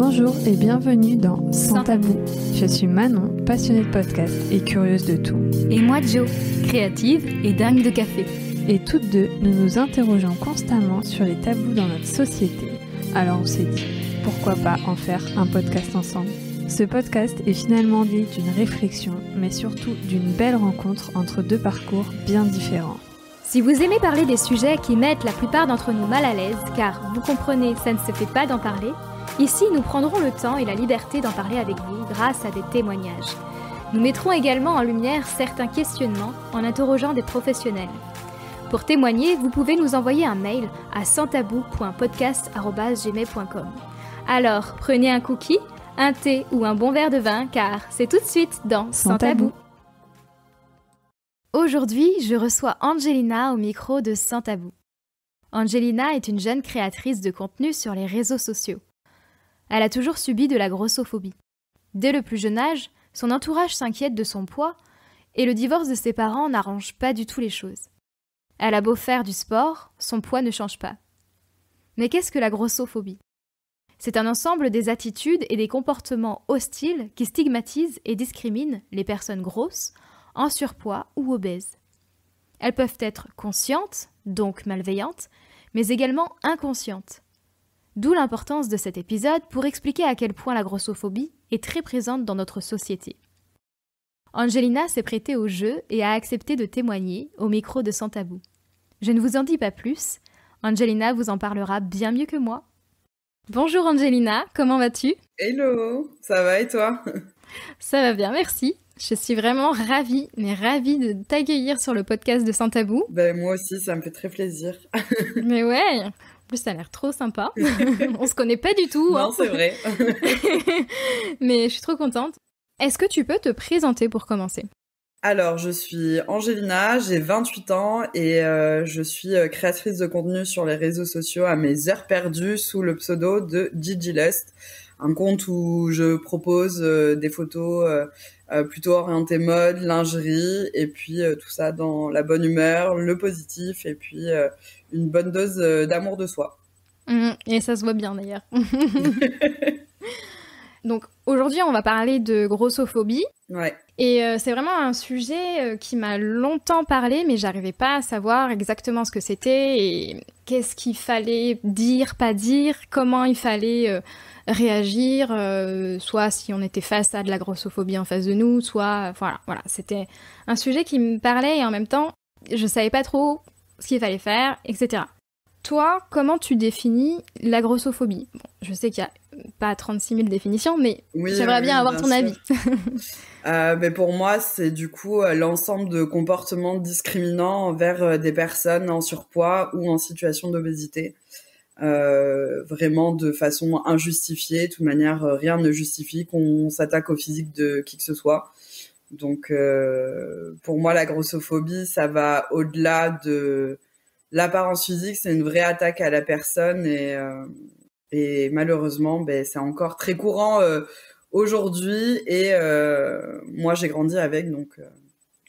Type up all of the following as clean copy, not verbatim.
Bonjour et bienvenue dans Sans Tabou. Je suis Manon, passionnée de podcast et curieuse de tout. Et moi Jo, créative et dingue de café. Et toutes deux, nous nous interrogeons constamment sur les tabous dans notre société. Alors on s'est dit, pourquoi pas en faire un podcast ensemble ? Ce podcast est finalement né d'une réflexion, mais surtout d'une belle rencontre entre deux parcours bien différents. Si vous aimez parler des sujets qui mettent la plupart d'entre nous mal à l'aise, car vous comprenez, ça ne se fait pas d'en parler, ici nous prendrons le temps et la liberté d'en parler avec vous grâce à des témoignages. Nous mettrons également en lumière certains questionnements en interrogeant des professionnels. Pour témoigner, vous pouvez nous envoyer un mail à sanstabou.podcast@gmail.com. Alors, prenez un cookie, un thé ou un bon verre de vin, car c'est tout de suite dans Sans Tabou. Aujourd'hui, je reçois Angelina au micro de Sans Tabou. Angelina est une jeune créatrice de contenu sur les réseaux sociaux. Elle a toujours subi de la grossophobie. Dès le plus jeune âge, son entourage s'inquiète de son poids et le divorce de ses parents n'arrange pas du tout les choses. Elle a beau faire du sport, son poids ne change pas. Mais qu'est-ce que la grossophobie ? C'est un ensemble des attitudes et des comportements hostiles qui stigmatisent et discriminent les personnes grosses, en surpoids ou obèses. Elles peuvent être conscientes, donc malveillantes, mais également inconscientes. D'où l'importance de cet épisode pour expliquer à quel point la grossophobie est très présente dans notre société. Angelina s'est prêtée au jeu et a accepté de témoigner au micro de Sans Tabou. Je ne vous en dis pas plus, Angelina vous en parlera bien mieux que moi. Bonjour Angelina, comment vas-tu ? Hello, ça va et toi ? Ça va bien, merci. Je suis vraiment ravie de t'accueillir sur le podcast de Sans Tabou. Moi aussi, ça me fait très plaisir. Mais ouais, en plus ça a l'air trop sympa. On se connaît pas du tout. Non, c'est vrai. Mais je suis trop contente. Est-ce que tu peux te présenter pour commencer ? Alors, je suis Angelina, j'ai 28 ans et je suis créatrice de contenu sur les réseaux sociaux à mes heures perdues sous le pseudo de Gigi Lust, un compte où je propose des photos plutôt orientées mode, lingerie et puis tout ça dans la bonne humeur, le positif et puis une bonne dose d'amour de soi. Et ça se voit bien d'ailleurs. Donc aujourd'hui, on va parler de grossophobie. Ouais. Et c'est vraiment un sujet qui m'a longtemps parlé, mais j'arrivais pas à savoir exactement ce que c'était et qu'est-ce qu'il fallait dire, pas dire, comment il fallait réagir, soit si on était face à de la grossophobie en face de nous, soit... Voilà. C'était un sujet qui me parlait et en même temps, je savais pas trop ce qu'il fallait faire, etc. Toi, comment tu définis la grossophobie ? Bon, je sais qu'il y a pas 36 000 définitions, mais j'aimerais bien avoir ton avis. Pour moi, c'est du coup l'ensemble de comportements discriminants envers des personnes en surpoids ou en situation d'obésité. Vraiment de façon injustifiée. De toute manière, rien ne justifie qu'on s'attaque au physique de qui que ce soit. Donc, pour moi, la grossophobie, ça va au-delà de l'apparence physique. C'est une vraie attaque à la personne et malheureusement, c'est encore très courant aujourd'hui et moi j'ai grandi avec, donc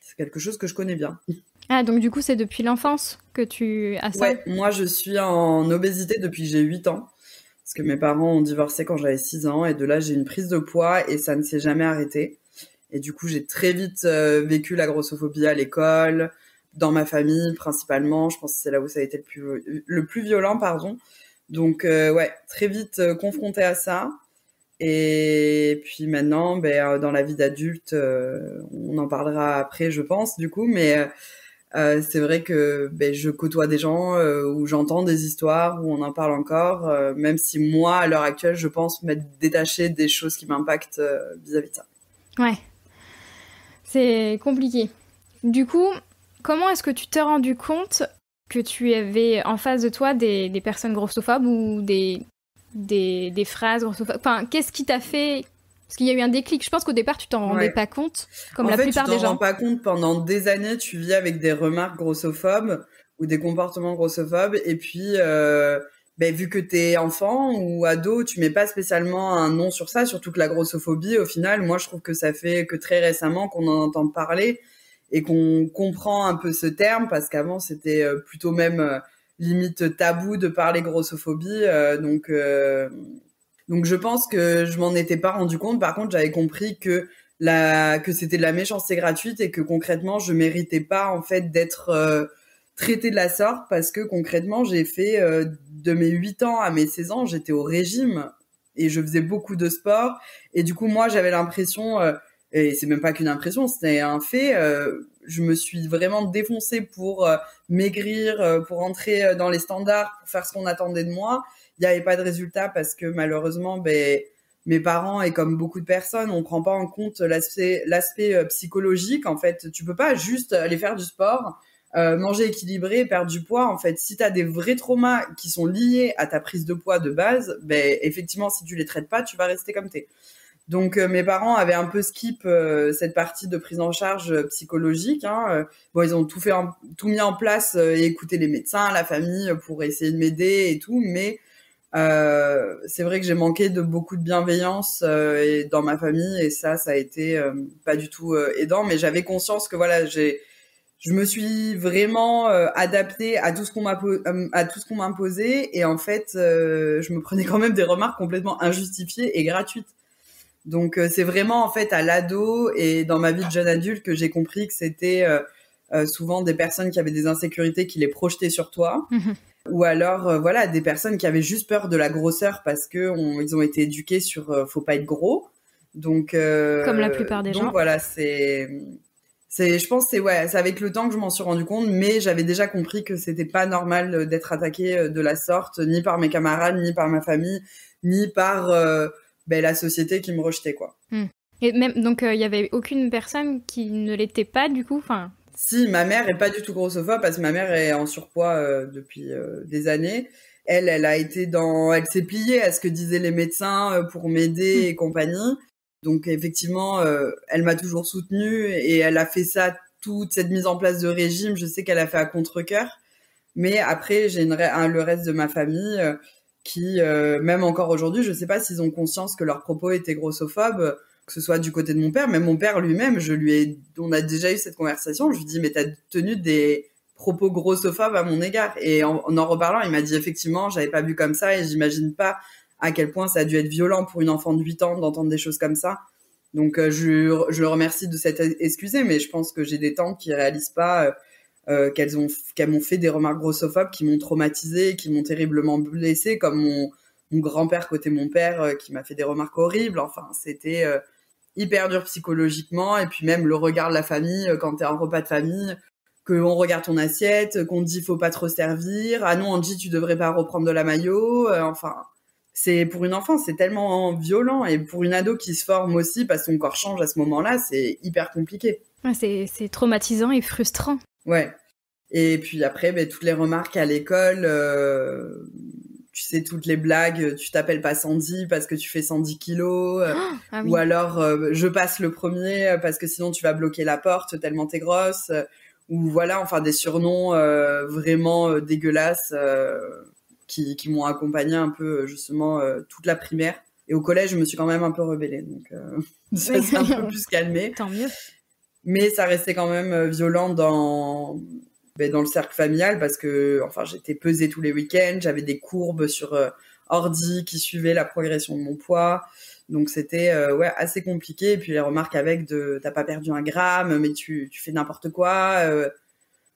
c'est quelque chose que je connais bien. Ah, donc du coup c'est depuis l'enfance que tu as ça ? Ouais, moi je suis en obésité depuis que j'ai 8 ans, parce que mes parents ont divorcé quand j'avais 6 ans et de là j'ai une prise de poids et ça ne s'est jamais arrêté. Et du coup j'ai très vite vécu la grossophobie à l'école, dans ma famille principalement, je pense que c'est là où ça a été le plus violent, pardon. Donc très vite confrontée à ça. Et puis maintenant, dans la vie d'adulte, on en parlera après, je pense, du coup, mais c'est vrai que je côtoie des gens où j'entends des histoires, où on en parle encore, même si moi, à l'heure actuelle, je pense m'être détachée des choses qui m'impactent vis-à-vis de ça. Ouais, c'est compliqué. Du coup, comment est-ce que tu t'es rendu compte que tu avais en face de toi des personnes grossophobes ou des phrases grossophobes ? Enfin, qu'est-ce qui t'a fait... Parce qu'il y a eu un déclic. Je pense qu'au départ, tu t'en rendais pas compte, comme la plupart des gens. En fait, tu t'en rends pas compte. Pendant des années, tu vis avec des remarques grossophobes ou des comportements grossophobes. Et puis, vu que t'es enfant ou ado, tu mets pas spécialement un nom sur ça. Surtout que la grossophobie, au final, moi, je trouve que ça fait que très récemment qu'on en entend parler et qu'on comprend un peu ce terme, parce qu'avant, c'était plutôt même limite tabou de parler grossophobie. Donc, Donc je pense que je m'en étais pas rendu compte. Par contre, j'avais compris que c'était de la méchanceté gratuite et que concrètement, je méritais pas en fait d'être traitée de la sorte parce que concrètement, j'ai fait de mes 8 ans à mes 16 ans, j'étais au régime et je faisais beaucoup de sport et du coup, moi, j'avais l'impression et c'est même pas qu'une impression, c'était un fait, je me suis vraiment défoncée pour maigrir, pour entrer dans les standards, pour faire ce qu'on attendait de moi. Il n'y avait pas de résultat parce que malheureusement, mes parents et comme beaucoup de personnes, on prend pas en compte l'aspect psychologique. En fait, tu peux pas juste aller faire du sport, manger équilibré, perdre du poids. En fait, si tu as des vrais traumas qui sont liés à ta prise de poids de base, effectivement, si tu les traites pas, tu vas rester comme t'es. Donc mes parents avaient un peu skip cette partie de prise en charge psychologique. Bon, ils ont tout mis en place et écouté les médecins, la famille pour essayer de m'aider et tout, mais c'est vrai que j'ai manqué de beaucoup de bienveillance et dans ma famille et ça a été pas du tout aidant. Mais j'avais conscience que voilà, je me suis vraiment adaptée à tout ce qu'on m'imposait et en fait, je me prenais quand même des remarques complètement injustifiées et gratuites. Donc c'est vraiment en fait à l'ado et dans ma vie de jeune adulte que j'ai compris que c'était souvent des personnes qui avaient des insécurités qui les projetaient sur toi. Ou alors voilà, des personnes qui avaient juste peur de la grosseur parce que ils ont été éduqués sur faut pas être gros. Donc comme la plupart des gens. Donc voilà, je pense c'est avec le temps que je m'en suis rendu compte, mais j'avais déjà compris que c'était pas normal d'être attaqué de la sorte, ni par mes camarades, ni par ma famille, ni par la société qui me rejetait quoi. Et même donc il y avait aucune personne qui ne l'était pas du coup, enfin. Si, ma mère est pas du tout grossophobe parce que ma mère est en surpoids depuis des années. Elle elle s'est pliée à ce que disaient les médecins pour m'aider et compagnie. Donc effectivement, elle m'a toujours soutenue et elle a fait ça, toute cette mise en place de régime. Je sais qu'elle a fait à contre-cœur. Mais après, j'ai le reste de ma famille qui, même encore aujourd'hui, je sais pas s'ils ont conscience que leurs propos étaient grossophobes. Que ce soit du côté de mon père, même mon père lui-même, on a déjà eu cette conversation, je lui dis, mais t'as tenu des propos grossophobes à mon égard. Et en reparlant, il m'a dit, effectivement, j'avais pas vu comme ça et j'imagine pas à quel point ça a dû être violent pour une enfant de 8 ans d'entendre des choses comme ça. Donc, je le remercie de s'être excusé, mais je pense que j'ai des tantes qui réalisent pas qu'elles m'ont fait des remarques grossophobes qui m'ont traumatisée, qui m'ont terriblement blessée, comme mon grand-père côté mon père qui m'a fait des remarques horribles. Enfin, c'était hyper dur psychologiquement et puis même le regard de la famille quand t'es en repas de famille, qu'on regarde ton assiette, qu'on te dit faut pas trop servir, ah non Angie tu devrais pas reprendre de la mayo, enfin c'est pour une enfant c'est tellement violent et pour une ado qui se forme aussi parce que son corps change à ce moment-là c'est hyper compliqué. Ouais, c'est traumatisant et frustrant. Ouais. Et puis après toutes les remarques à l'école tu sais, toutes les blagues, tu t'appelles pas Sandy parce que tu fais 110 kilos, ah oui. Ou alors je passe le premier parce que sinon tu vas bloquer la porte tellement t'es grosse, ou voilà, enfin des surnoms vraiment dégueulasses qui m'ont accompagnée un peu justement toute la primaire. Et au collège, je me suis quand même un peu rebellée, donc ça s'est un peu plus calmé. Tant mieux. Mais ça restait quand même violent dans le cercle familial parce que enfin j'étais pesée tous les week-ends, j'avais des courbes sur ordi qui suivaient la progression de mon poids, donc c'était assez compliqué. Et puis les remarques t'as pas perdu 1 gramme mais tu fais n'importe quoi,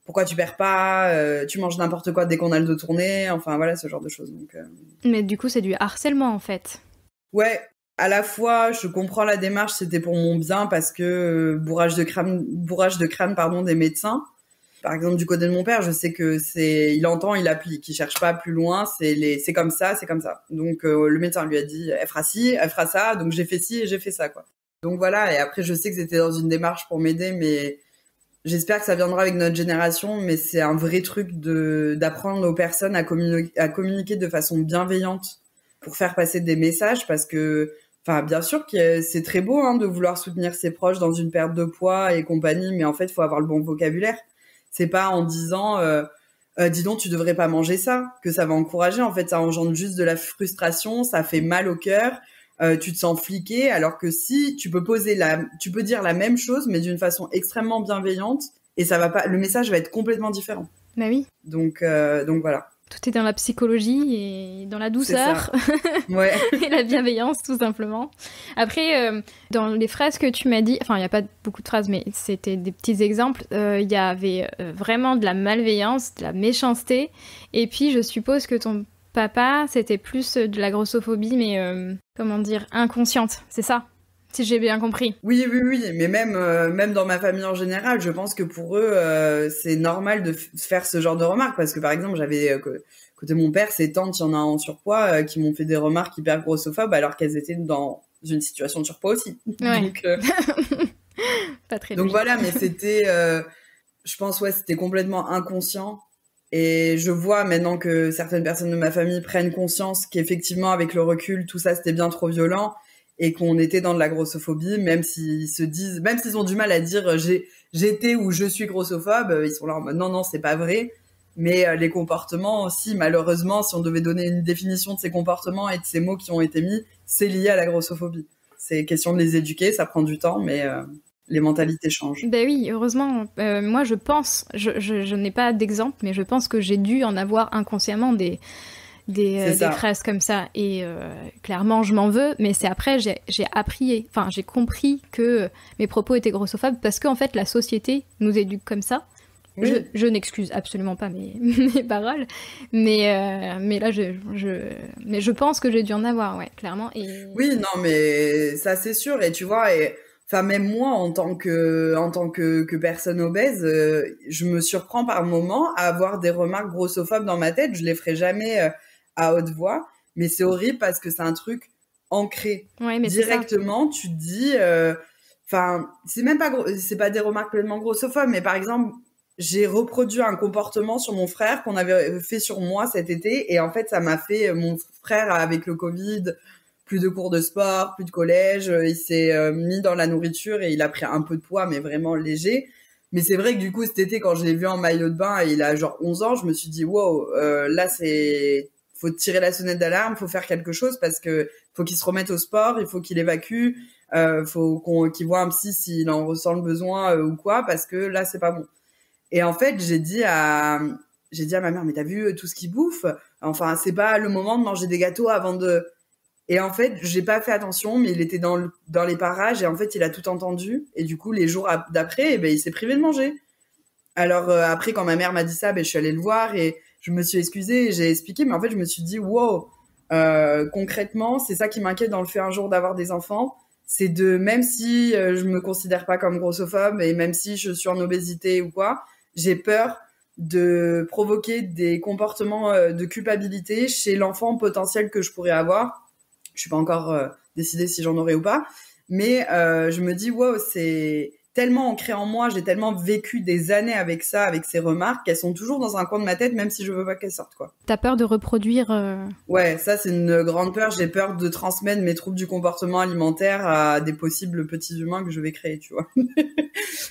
pourquoi tu perds pas, tu manges n'importe quoi dès qu'on a le dos tourné, enfin voilà ce genre de choses. Donc mais du coup c'est du harcèlement en fait. Ouais, à la fois je comprends la démarche, c'était pour mon bien parce que bourrage de crâne des médecins. Par exemple, du côté de mon père, je sais que il entend, il applique, il cherche pas plus loin, c'est comme ça, c'est comme ça. Donc, le médecin lui a dit, elle fera ci, elle fera ça, donc j'ai fait ci et j'ai fait ça, quoi. Donc voilà, et après, je sais que c'était dans une démarche pour m'aider, mais j'espère que ça viendra avec notre génération, mais c'est un vrai truc d'apprendre aux personnes à communiquer de façon bienveillante pour faire passer des messages parce que, enfin, bien sûr que c'est très beau, de vouloir soutenir ses proches dans une perte de poids et compagnie, mais en fait, il faut avoir le bon vocabulaire. C'est pas en disant dis donc tu devrais pas manger ça que ça va encourager. En fait, ça engendre juste de la frustration, ça fait mal au cœur, tu te sens fliqué. Alors que si tu peux dire la même chose mais d'une façon extrêmement bienveillante et ça va pas, le message va être complètement différent. Bah oui. Donc voilà. Tout est dans la psychologie et dans la douceur ouais. et la bienveillance, tout simplement. Après, dans les phrases que tu m'as dit, enfin, il n'y a pas beaucoup de phrases, mais c'était des petits exemples, il y avait vraiment de la malveillance, de la méchanceté. Et puis, je suppose que ton papa, c'était plus de la grossophobie, mais comment dire, inconsciente, c'est ça ? Si j'ai bien compris. Oui, mais même dans ma famille en général, je pense que pour eux, c'est normal de faire ce genre de remarques parce que par exemple, j'avais côté mon père, ses tantes, il y en a en surpoids, qui m'ont fait des remarques hyper grossophobes alors qu'elles étaient dans une situation de surpoids aussi. Ouais. Donc, pas très donc voilà, mais c'était, je pense, c'était complètement inconscient. Et je vois maintenant que certaines personnes de ma famille prennent conscience qu'effectivement, avec le recul, tout ça, c'était bien trop violent. Et qu'on était dans de la grossophobie, même s'ils ont du mal à dire j'étais ou je suis grossophobe, ils sont là en mode non, c'est pas vrai. Mais les comportements aussi, malheureusement, si on devait donner une définition de ces comportements et de ces mots qui ont été mis, c'est lié à la grossophobie. C'est question de les éduquer, ça prend du temps, mais les mentalités changent. Ben oui, heureusement. Moi, je pense, je n'ai pas d'exemple, mais je pense que j'ai dû en avoir inconsciemment des phrases comme ça et clairement je m'en veux, mais c'est après j'ai compris que mes propos étaient grossophobes parce qu'en fait la société nous éduque comme ça. Oui. Je n'excuse absolument pas mes paroles, mais là mais je pense que j'ai dû en avoir, ouais, clairement. Et... Oui, non, mais ça c'est sûr. Et tu vois, enfin même moi en tant que personne obèse, je me surprends par moments à avoir des remarques grossophobes dans ma tête. Je les ferai jamais à haute voix, mais c'est horrible parce que c'est un truc ancré. Ouais, mais directement. Tu te dis, enfin, c'est pas des remarques pleinement grossophobes, mais par exemple, j'ai reproduit un comportement sur mon frère qu'on avait fait sur moi cet été, et en fait, ça m'a fait mon frère avec le Covid, plus de cours de sport, plus de collège, il s'est mis dans la nourriture et il a pris un peu de poids, mais vraiment léger. Mais c'est vrai que du coup, cet été, quand je l'ai vu en maillot de bain et il a genre 11 ans, je me suis dit, wow, là, faut tirer la sonnette d'alarme, faut faire quelque chose parce que faut qu'il se remette au sport, il faut qu'il évacue, faut qu'il voit un psy s'il en ressent le besoin ou quoi, parce que là, c'est pas bon. Et en fait, j'ai dit à ma mère, mais t'as vu tout ce qu'il bouffe? Enfin, c'est pas le moment de manger des gâteaux avant de... Et en fait, j'ai pas fait attention, mais il était dans les parages et en fait, il a tout entendu. Et du coup, les jours d'après, il s'est privé de manger. Alors après, quand ma mère m'a dit ça, je suis allée le voir et je me suis excusée et j'ai expliqué. Mais en fait, je me suis dit, wow, concrètement, c'est ça qui m'inquiète dans le fait un jour d'avoir des enfants. C'est même si je me considère pas comme grossophobe et même si je suis en obésité ou quoi, j'ai peur de provoquer des comportements de culpabilité chez l'enfant potentiel que je pourrais avoir. Je suis pas encore décidée si j'en aurai ou pas, mais je me dis wow, c'est tellement ancré en moi, j'ai tellement vécu des années avec ça, avec ces remarques, qu'elles sont toujours dans un coin de ma tête, même si je veux pas qu'elles sortent, quoi. T'as peur de reproduire Ouais, ça c'est une grande peur. J'ai peur de transmettre mes troubles du comportement alimentaire à des possibles petits humains que je vais créer, tu vois.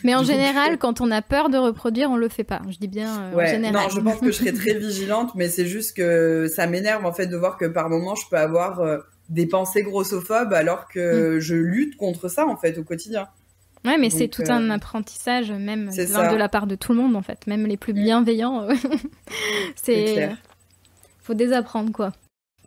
Mais en général, quand on a peur de reproduire, on le fait pas. Je dis bien en général. Non, je pense que je serais très vigilante, mais c'est juste que ça m'énerve en fait de voir que par moments je peux avoir des pensées grossophobes alors que je lutte contre ça en fait au quotidien. Ouais, mais c'est tout un apprentissage, même de la part de tout le monde, en fait. Même les plus bienveillants. C'est clair. Faut désapprendre, quoi.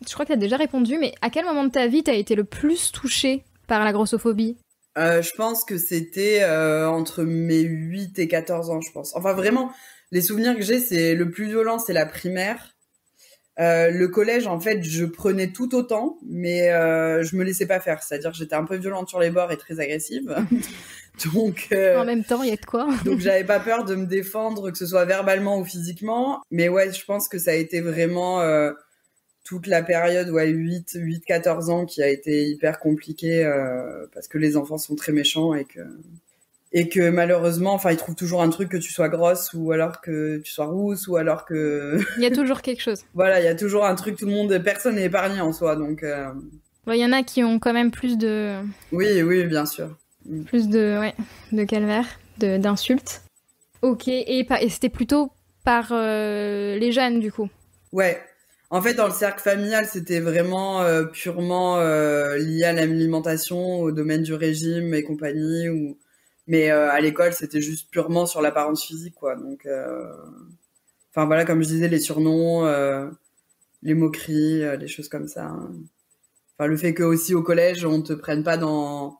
Je crois que t'as déjà répondu, mais à quel moment de ta vie t'as été le plus touchée par la grossophobie ? Je pense que c'était entre mes 8 et 14 ans, je pense. Enfin, vraiment, les souvenirs que j'ai, c'est le plus violent, c'est la primaire. Le collège, en fait, je prenais tout autant, mais je me laissais pas faire. C'est-à-dire que j'étais un peu violente sur les bords et très agressive. Donc, en même temps, il y a de quoi. Donc, j'avais pas peur de me défendre, que ce soit verbalement ou physiquement. Mais ouais, je pense que ça a été vraiment toute la période 8-14 ans qui a été hyper compliquée parce que les enfants sont très méchants et que malheureusement, enfin, ils trouvent toujours un truc que tu sois grosse ou alors que tu sois rousse ou alors que... Il y a toujours quelque chose. Voilà, il y a toujours un truc, personne n'est épargné en soi, donc... Bon, il y en a qui ont quand même plus de... Oui, bien sûr. Plus de calvaire, d'insultes. Ok, et c'était plutôt par les jeunes, du coup. Ouais. En fait, dans le cercle familial, c'était vraiment purement lié à l'alimentation, au domaine du régime et compagnie, mais à l'école, c'était juste purement sur l'apparence physique, quoi. Donc Enfin voilà, comme je disais, les surnoms, les moqueries, les choses comme ça, hein. Enfin le fait que aussi au collège on te prenne pas dans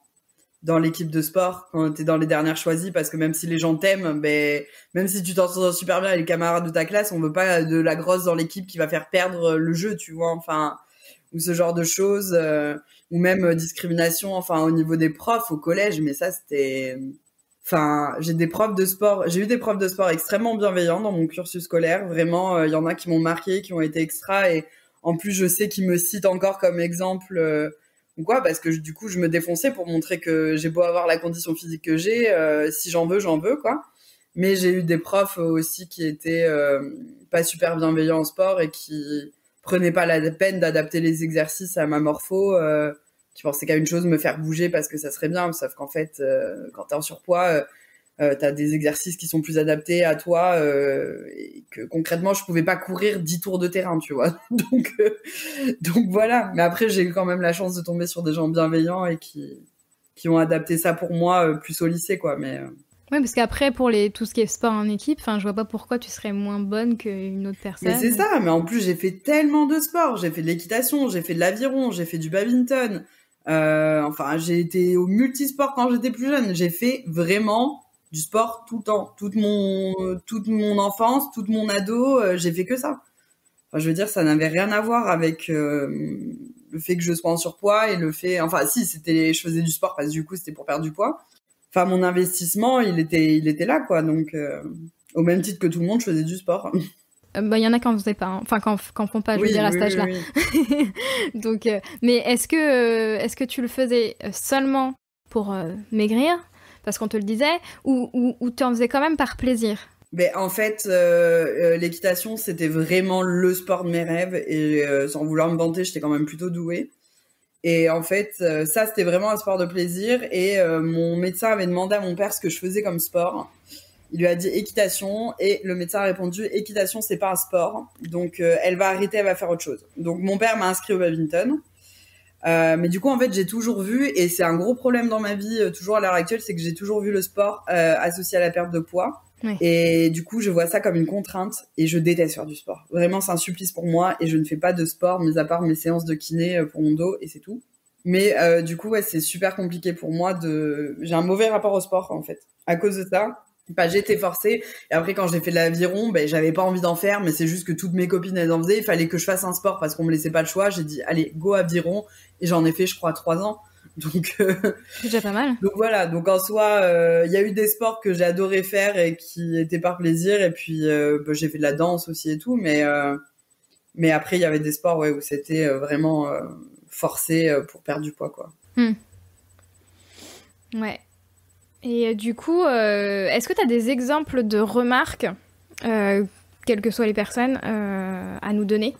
l'équipe de sport quand t'es dans les dernières choisies, parce que même si les gens t'aiment, ben même si tu t'en sors super bien avec les camarades de ta classe, on veut pas de la grosse dans l'équipe qui va faire perdre le jeu, tu vois, enfin, ou ce genre de choses, ou même discrimination, enfin au niveau des profs au collège, mais ça c'était, enfin j'ai eu des profs de sport extrêmement bienveillants dans mon cursus scolaire, vraiment, il y en a qui m'ont marqué, qui ont été extra, et en plus je sais qu'ils me citent encore comme exemple, ou quoi, parce que du coup je me défonçais pour montrer que j'ai beau avoir la condition physique que j'ai, si j'en veux quoi. Mais j'ai eu des profs aussi qui étaient pas super bienveillants en sport et qui prenaient pas la peine d'adapter les exercices à ma morpho, qui pensaient qu'à une chose, me faire bouger parce que ça serait bien, sauf qu'en fait quand t'es en surpoids, t'as des exercices qui sont plus adaptés à toi, et que concrètement je pouvais pas courir 10 tours de terrain, tu vois. Donc voilà, mais après j'ai eu quand même la chance de tomber sur des gens bienveillants et qui ont adapté ça pour moi, plus au lycée quoi, mais Oui, parce qu'après, pour tout ce qui est sport en équipe, je vois pas pourquoi tu serais moins bonne qu'une autre personne. Mais c'est ça, mais en plus j'ai fait tellement de sports, j'ai fait de l'équitation, j'ai fait de l'aviron, j'ai fait du badminton, enfin j'ai été au multisport quand j'étais plus jeune, j'ai fait vraiment du sport tout le temps, toute mon enfance, toute mon ado, j'ai fait que ça. Enfin, je veux dire, ça n'avait rien à voir avec le fait que je sois en surpoids et le fait, enfin si, je faisais du sport parce que du coup c'était pour perdre du poids. Enfin, mon investissement, il était là, quoi. Donc, au même titre que tout le monde, je faisais du sport. Il y en a qui en faisaient pas, hein. Enfin, qui en font pas, je veux dire, à cet âge-là. Oui. Donc, mais est-ce que tu le faisais seulement pour maigrir, parce qu'on te le disait, ou tu en faisais quand même par plaisir? Ben, en fait, l'équitation, c'était vraiment le sport de mes rêves. Et sans vouloir me vanter, j'étais quand même plutôt douée. Et en fait, ça, c'était vraiment un sport de plaisir. Et mon médecin avait demandé à mon père ce que je faisais comme sport. Il lui a dit équitation. Et le médecin a répondu, équitation, c'est pas un sport. Donc, elle va arrêter, elle va faire autre chose. Donc, mon père m'a inscrit au badminton. Mais du coup, en fait, j'ai toujours vu, et c'est un gros problème dans ma vie, toujours à l'heure actuelle, c'est que j'ai toujours vu le sport associé à la perte de poids. Oui. Et du coup, je vois ça comme une contrainte et je déteste faire du sport. Vraiment, c'est un supplice pour moi et je ne fais pas de sport, mis à part mes séances de kiné pour mon dos et c'est tout. Mais du coup, ouais, c'est super compliqué pour moi j'ai un mauvais rapport au sport, en fait. À cause de ça, j'ai été forcée. Et après, quand j'ai fait de l'aviron, j'avais pas envie d'en faire, mais c'est juste que toutes mes copines, elles en faisaient. Il fallait que je fasse un sport parce qu'on me laissait pas le choix. J'ai dit, allez, go aviron. Et j'en ai fait, je crois, 3 ans. Donc, c'est déjà pas mal. Donc voilà, donc en soi, il y a eu des sports que j'ai adoré faire et qui étaient par plaisir, et puis j'ai fait de la danse aussi et tout, mais après il y avait des sports où c'était vraiment forcé pour perdre du poids, quoi. Ouais. Et du coup, est-ce que tu as des exemples de remarques, quelles que soient les personnes, à nous donner?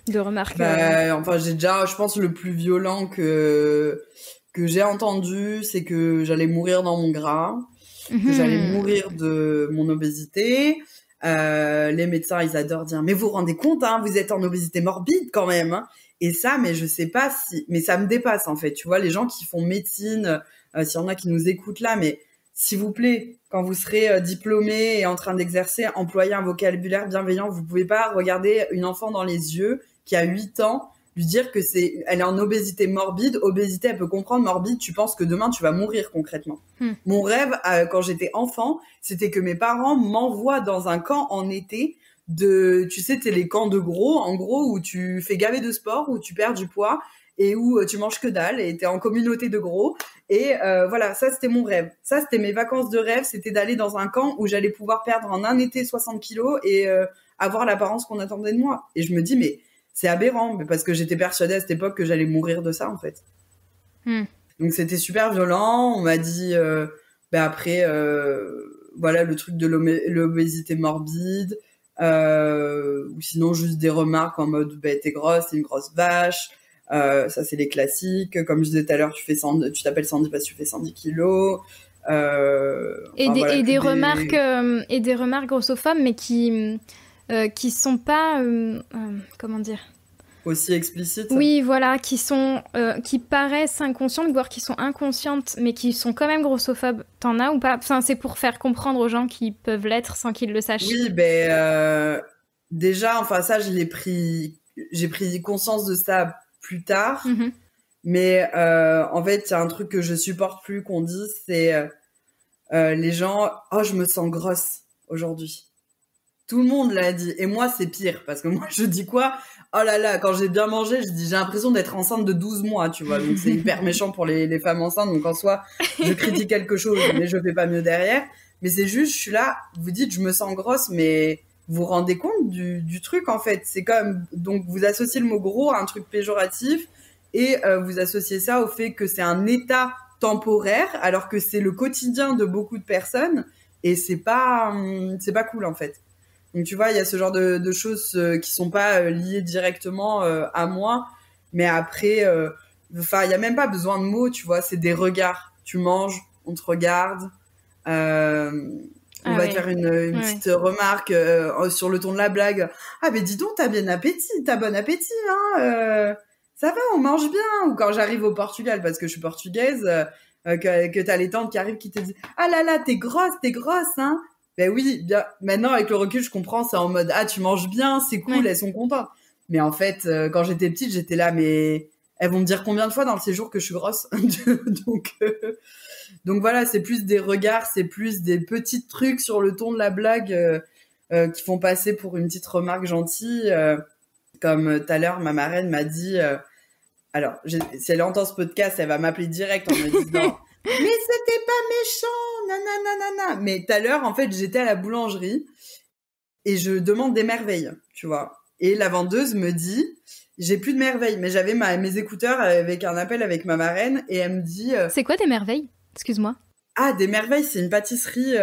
De remarques Enfin, j'ai déjà, je pense, le plus violent que j'ai entendu, c'est que j'allais mourir dans mon gras, que j'allais mourir de mon obésité. Les médecins, ils adorent dire, mais vous vous rendez compte, hein, vous êtes en obésité morbide quand même, hein. Et ça, mais je sais pas mais ça me dépasse, en fait. Tu vois, les gens qui font médecine, s'il y en a qui nous écoutent là, mais s'il vous plaît, quand vous serez diplômé et en train d'exercer, employez un vocabulaire bienveillant. Vous pouvez pas regarder une enfant dans les yeux qui a 8 ans, lui dire que elle est en obésité morbide. Obésité, elle peut comprendre. Morbide, tu penses que demain tu vas mourir concrètement. Mon rêve, quand j'étais enfant, c'était que mes parents m'envoient dans un camp en été tu sais, t'es les camps de gros, en gros, où tu fais gaver de sport, où tu perds du poids et où tu manges que dalle et t'es en communauté de gros. Et voilà, ça c'était mon rêve. Ça c'était mes vacances de rêve, c'était d'aller dans un camp où j'allais pouvoir perdre en un été 60 kilos et avoir l'apparence qu'on attendait de moi. Et je me dis, mais c'est aberrant, mais parce que j'étais persuadée à cette époque que j'allais mourir de ça, en fait. Donc c'était super violent. On m'a dit, après, voilà, le truc de l'obésité morbide, ou sinon juste des remarques en mode, t'es grosse, t'es une grosse vache. Ça c'est les classiques. Comme je disais tout à l'heure, tu t'appelles Sandy parce que tu fais 110 kilos. Et des remarques grossophobes, mais qui sont pas comment dire, aussi explicites. Oui, voilà, qui paraissent inconscientes, voire qui sont inconscientes, mais qui sont quand même grossophobes. T'en as ou pas? Enfin, c'est pour faire comprendre aux gens qui peuvent l'être sans qu'ils le sachent. Oui, déjà, enfin ça, j'ai pris conscience de ça plus tard. Mhm. Mais en fait, il y a un truc que je supporte plus qu'on dise, c'est les gens, oh, je me sens grosse aujourd'hui. Tout le monde l'a dit. Et moi, c'est pire. Parce que moi, je dis quoi? Oh là là, quand j'ai bien mangé, j'ai l'impression d'être enceinte de 12 mois, tu vois. Donc, c'est hyper méchant pour les femmes enceintes. Donc, en soi, je critique quelque chose, mais je fais pas mieux derrière. Mais c'est juste, je suis là, vous dites, je me sens grosse, mais vous vous rendez compte du truc, en fait. C'est comme, donc, vous associez le mot gros à un truc péjoratif et vous associez ça au fait que c'est un état temporaire, alors que c'est le quotidien de beaucoup de personnes. Et c'est pas cool, en fait. Donc tu vois, il y a ce genre de choses qui sont pas liées directement à moi, mais après, enfin, il y a même pas besoin de mots, tu vois, c'est des regards. Tu manges, on te regarde, on va te faire une petite remarque sur le ton de la blague. Ah mais dis donc, t'as bon appétit, hein. Ça va, on mange bien. Ou quand j'arrive au Portugal, parce que je suis portugaise, que t'as les tantes qui arrivent qui te disent ah là là, t'es grosse, hein. Ben oui, bien. Maintenant, avec le recul, je comprends. C'est en mode, ah, tu manges bien, c'est cool, elles sont contentes. Mais en fait, quand j'étais petite, j'étais là, mais elles vont me dire combien de fois dans le séjour que je suis grosse. Donc voilà, c'est plus des regards, c'est plus des petits trucs sur le ton de la blague qui font passer pour une petite remarque gentille. Comme tout à l'heure, ma marraine m'a dit, alors, si elle entend ce podcast, elle va m'appeler direct en me disant mais c'était pas méchant, nanana. Mais tout à l'heure, en fait, j'étais à la boulangerie et je demande des merveilles, tu vois. Et la vendeuse me dit, j'ai plus de merveilles, mais j'avais mes écouteurs avec un appel avec ma marraine et elle me dit... C'est quoi des merveilles? Excuse-moi. Ah, des merveilles, c'est une pâtisserie,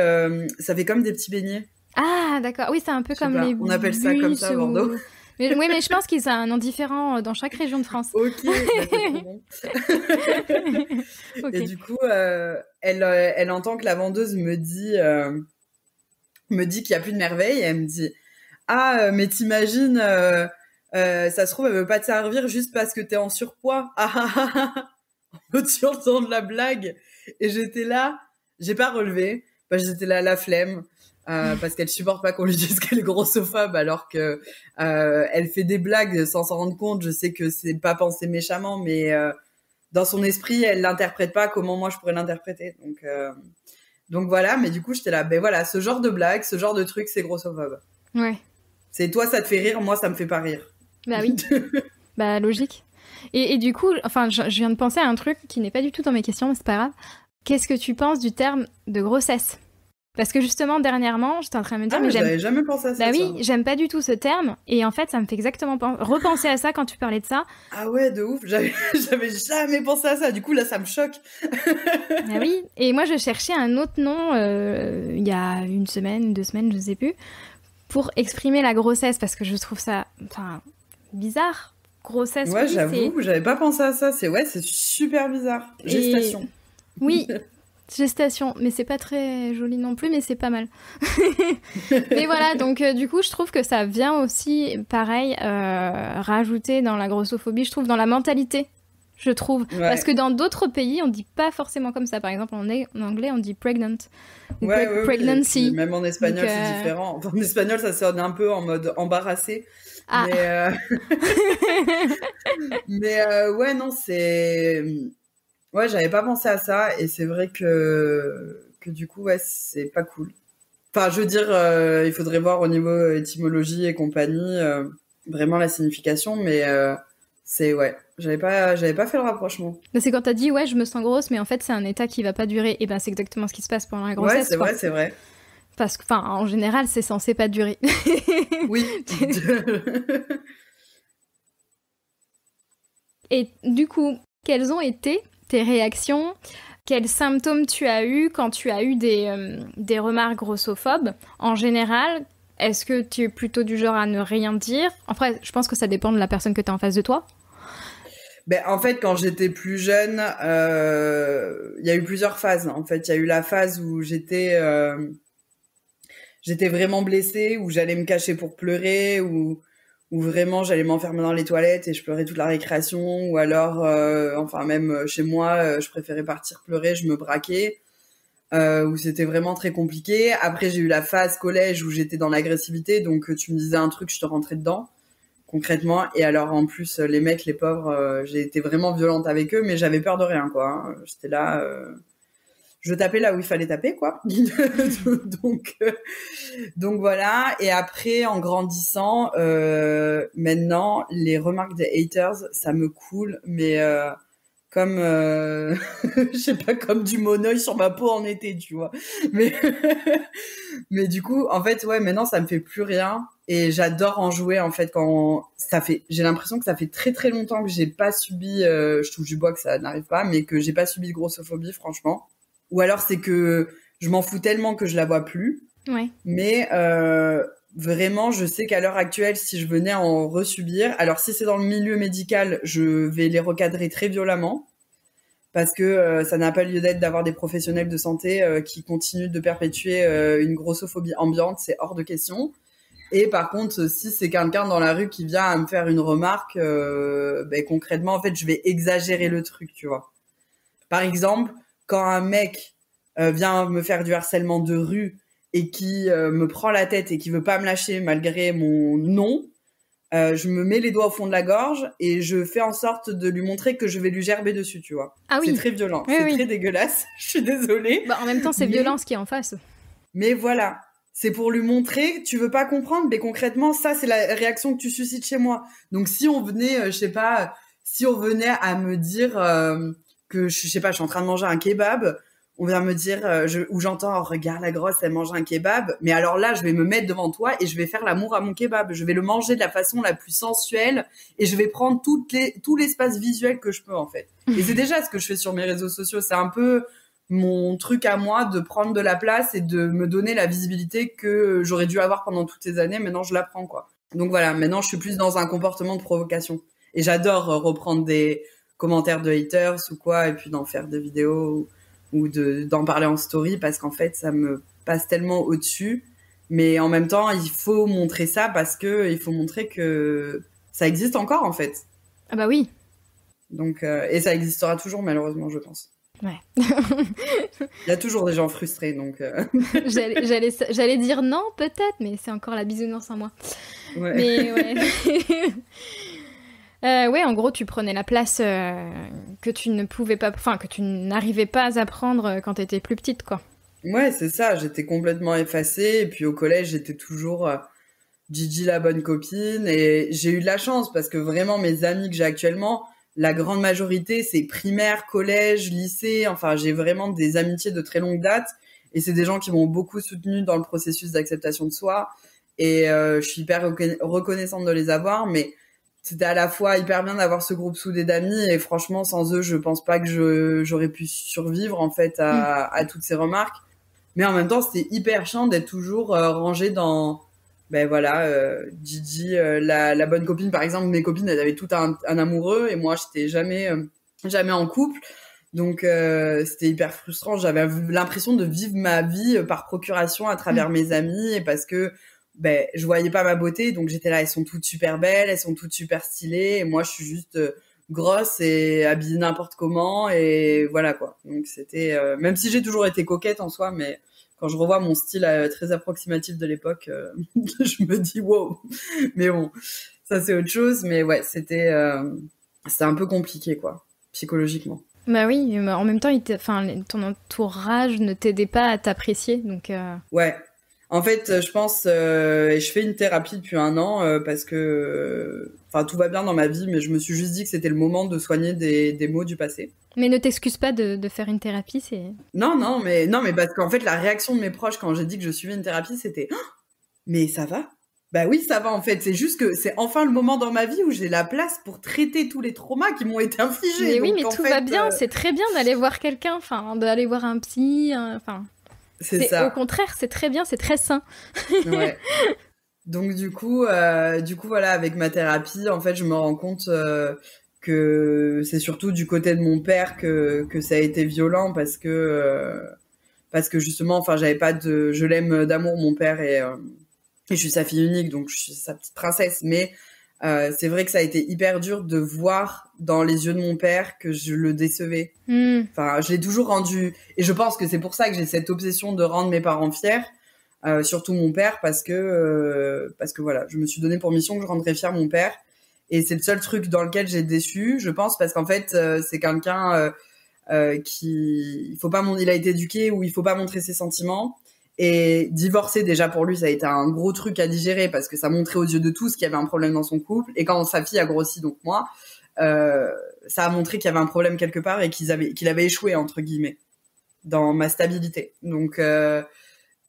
ça fait comme des petits beignets. Ah, d'accord. Oui, c'est un peu comme les on appelle ça comme ça à Bordeaux. Oui, mais je pense qu'ils ont un nom différent dans chaque région de France. Ok, bah c'est trop bon. Okay. Et du coup, elle entend que la vendeuse me dit qu'il y a plus de merveilles. Et elle me dit ah mais t'imagines, ça se trouve elle veut pas te servir juste parce que t'es en surpoids. Sur le ton de la blague. Et j'étais là, j'ai pas relevé. J'étais là la flemme. Parce qu'elle supporte pas qu'on lui dise qu'elle est grossophobe alors que elle fait des blagues sans s'en rendre compte. Je sais que c'est pas pensé méchamment, mais dans son esprit, elle l'interprète pas comment moi je pourrais l'interpréter. Donc voilà. Mais du coup, j'étais là. Ben voilà, ce genre de blague, ce genre de truc, c'est grossophobe. Ouais. C'est toi, ça te fait rire, moi, ça me fait pas rire. Bah oui. Bah logique. Et du coup, enfin, je viens de penser à un truc qui n'est pas du tout dans mes questions, mais c'est pas grave. Qu'est-ce que tu penses du terme de grossesse ? Parce que justement, dernièrement, j'étais en train de me dire... mais j'avais jamais pensé à ça. Bah oui, j'aime pas du tout ce terme. Et en fait, ça me fait exactement repenser à ça quand tu parlais de ça. Ah ouais, de ouf. J'avais jamais pensé à ça. Du coup, là, ça me choque. Ah oui. Et moi, je cherchais un autre nom il y a 1 semaine, 2 semaines, je sais plus, pour exprimer la grossesse. Parce que je trouve ça bizarre. Grossesse, ouais, j'avoue, j'avais pas pensé à ça. C'est super bizarre. Gestation. Oui. Gestation, mais c'est pas très joli non plus, mais c'est pas mal. Mais voilà, donc du coup, je trouve que ça vient aussi, pareil, rajouter dans la grossophobie, je trouve, dans la mentalité, je trouve. Ouais. Parce que dans d'autres pays, on dit pas forcément comme ça. Par exemple, en anglais, on dit pregnant. Ou pregnancy. Même en espagnol, c'est différent. En espagnol, ça sonne un peu en mode embarrassé. Ah. Mais ouais, non, c'est... Ouais, j'avais pas pensé à ça et c'est vrai que du coup, ouais, c'est pas cool. Enfin, je veux dire, il faudrait voir au niveau étymologie et compagnie vraiment la signification, mais c'est ouais, j'avais pas fait le rapprochement. C'est quand t'as dit ouais, je me sens grosse, mais en fait c'est un état qui va pas durer. Et ben c'est exactement ce qui se passe pendant la grossesse. Ouais, c'est vrai. Parce que, enfin, en général, c'est censé pas durer. Oui. Et du coup, quelles ont été tes réactions? Quels symptômes tu as eu quand tu as eu des remarques grossophobes? En général, est-ce que tu es plutôt du genre à ne rien dire? Enfin, je pense que ça dépend de la personne que tu as en face de toi. Ben, en fait, quand j'étais plus jeune, y a eu plusieurs phases. En fait, il y a eu la phase où j'étais vraiment blessée, où j'allais me cacher pour pleurer, où où vraiment j'allais m'enfermer dans les toilettes et je pleurais toute la récréation, ou alors, enfin même chez moi, je préférais partir pleurer, je me braquais, où c'était vraiment très compliqué. Après, j'ai eu la phase collège où j'étais dans l'agressivité, donc tu me disais un truc, je te rentrais dedans, concrètement. Et alors en plus, les mecs, les pauvres, j'ai été vraiment violente avec eux, mais j'avais peur de rien, quoi. Hein. J'étais là... je tapais là où il fallait taper, quoi. donc voilà. Et après, en grandissant, maintenant, les remarques des haters, ça me coule, mais comme, je sais pas, comme du monoeil sur ma peau en été, tu vois. Mais, mais du coup, en fait, ouais, maintenant, ça me fait plus rien. Et j'adore en jouer, en fait, j'ai l'impression que ça fait très très longtemps que j'ai pas subi, je touche du bois que ça n'arrive pas, mais que j'ai pas subi de grossophobie, franchement. Ou alors c'est que je m'en fous tellement que je la vois plus. Ouais. Mais vraiment, je sais qu'à l'heure actuelle, si je venais à en resubir, alors si c'est dans le milieu médical, je vais les recadrer très violemment, parce que ça n'a pas lieu d'être d'avoir des professionnels de santé qui continuent de perpétuer une grossophobie ambiante, c'est hors de question. Et par contre, si c'est quelqu'un dans la rue qui vient à me faire une remarque, concrètement, en fait, je vais exagérer le truc, tu vois. Par exemple, quand un mec vient me faire du harcèlement de rue et qui me prend la tête et qui veut pas me lâcher malgré mon nom, je me mets les doigts au fond de la gorge et je fais en sorte de lui montrer que je vais lui gerber dessus, tu vois. Ah oui. C'est très violent, Oui, c'est très dégueulasse, je suis désolée. Bah, en même temps, c'est violent ce qui est en face. Mais voilà, c'est pour lui montrer, tu veux pas comprendre, mais concrètement, ça, c'est la réaction que tu suscites chez moi. Donc si on venait, je sais pas, si on venait à me dire que, je sais pas, je suis en train de manger un kebab, on vient me dire, ou j'entends, oh, regarde la grosse, elle mange un kebab. Mais alors là, je vais me mettre devant toi et je vais faire l'amour à mon kebab. Je vais le manger de la façon la plus sensuelle et je vais prendre tout l'espace visuel que je peux, en fait. Et c'est déjà ce que je fais sur mes réseaux sociaux. C'est un peu mon truc à moi de prendre de la place et de me donner la visibilité que j'aurais dû avoir pendant toutes ces années. Maintenant, je la prends, quoi. Donc voilà, maintenant, je suis plus dans un comportement de provocation. Et j'adore reprendre des commentaires de haters ou quoi, et puis d'en faire des vidéos ou d'en parler en story, parce qu'en fait, ça me passe tellement au-dessus. Mais en même temps, il faut montrer ça parce que il faut montrer que ça existe encore, en fait. Ah bah oui. Donc, et ça existera toujours, malheureusement, je pense. Ouais. Il y a toujours des gens frustrés, donc... J'allais dire non, peut-être, mais c'est encore la bisounours en moi. Ouais. Mais ouais. Ouais, en gros, tu prenais la place que tu ne pouvais pas... Enfin, que tu n'arrivais pas à prendre quand t'étais plus petite, quoi. Ouais, c'est ça. J'étais complètement effacée. Et puis au collège, j'étais toujours Gigi la bonne copine. Et j'ai eu de la chance parce que vraiment, mes amis que j'ai actuellement, la grande majorité, c'est primaire, collège, lycée. Enfin, j'ai vraiment des amitiés de très longue date. Et c'est des gens qui m'ont beaucoup soutenue dans le processus d'acceptation de soi. Et je suis hyper reconnaissante de les avoir. Mais c'était à la fois hyper bien d'avoir ce groupe soudé d'amis. Et franchement, sans eux, je pense pas que j'aurais pu survivre en fait à toutes ces remarques. Mais en même temps, c'était hyper chiant d'être toujours rangée dans, ben voilà, Gigi, la bonne copine. Par exemple, mes copines, elles avaient tout un amoureux et moi, j'étais jamais en couple. Donc, c'était hyper frustrant. J'avais l'impression de vivre ma vie par procuration à travers mes amis, et parce que ben je voyais pas ma beauté. Donc, j'étais là, elles sont toutes super belles, elles sont toutes super stylées, et moi, je suis juste grosse et habillée n'importe comment, et voilà quoi. Donc c'était même si j'ai toujours été coquette en soi, mais quand je revois mon style très approximatif de l'époque, je me dis wow. Mais bon, ça c'est autre chose. Mais ouais, c'était un peu compliqué quoi, psychologiquement. Bah oui, mais en même temps, ton entourage ne t'aidait pas à t'apprécier, donc. Ouais. En fait, je pense, et je fais une thérapie depuis 1 an parce que, enfin, tout va bien dans ma vie, mais je me suis juste dit que c'était le moment de soigner des maux du passé. Mais ne t'excuse pas de faire une thérapie, c'est... Non, mais parce qu'en fait, la réaction de mes proches quand j'ai dit que je suivais une thérapie, c'était oh, « Mais ça va ?» Bah oui, ça va en fait. C'est juste que c'est enfin le moment dans ma vie où j'ai la place pour traiter tous les traumas qui m'ont été infligés. Mais oui, donc, mais tout va bien, c'est très bien d'aller voir quelqu'un, enfin, d'aller voir un psy, enfin... C'est ça. Au contraire, c'est très bien, c'est très sain. Ouais. Donc du coup, voilà, avec ma thérapie, en fait, je me rends compte que c'est surtout du côté de mon père que ça a été violent parce que justement, enfin, je l'aime d'amour, mon père, et je suis sa fille unique, donc je suis sa petite princesse. Mais c'est vrai que ça a été hyper dur de voir dans les yeux de mon père que je le décevais. Enfin, je l'ai toujours rendu, et je pense que c'est pour ça que j'ai cette obsession de rendre mes parents fiers, surtout mon père, parce que voilà, je me suis donné pour mission que je rendrais fier mon père, et c'est le seul truc dans lequel j'ai déçu, je pense, parce qu'en fait, c'est quelqu'un il a été éduqué où il faut pas montrer ses sentiments. Et divorcer, déjà, pour lui, ça a été un gros truc à digérer parce que ça montrait aux yeux de tous qu'il y avait un problème dans son couple. Et quand sa fille a grossi, donc moi, ça a montré qu'il y avait un problème quelque part et qu'il avait échoué, entre guillemets, dans ma stabilité. Donc à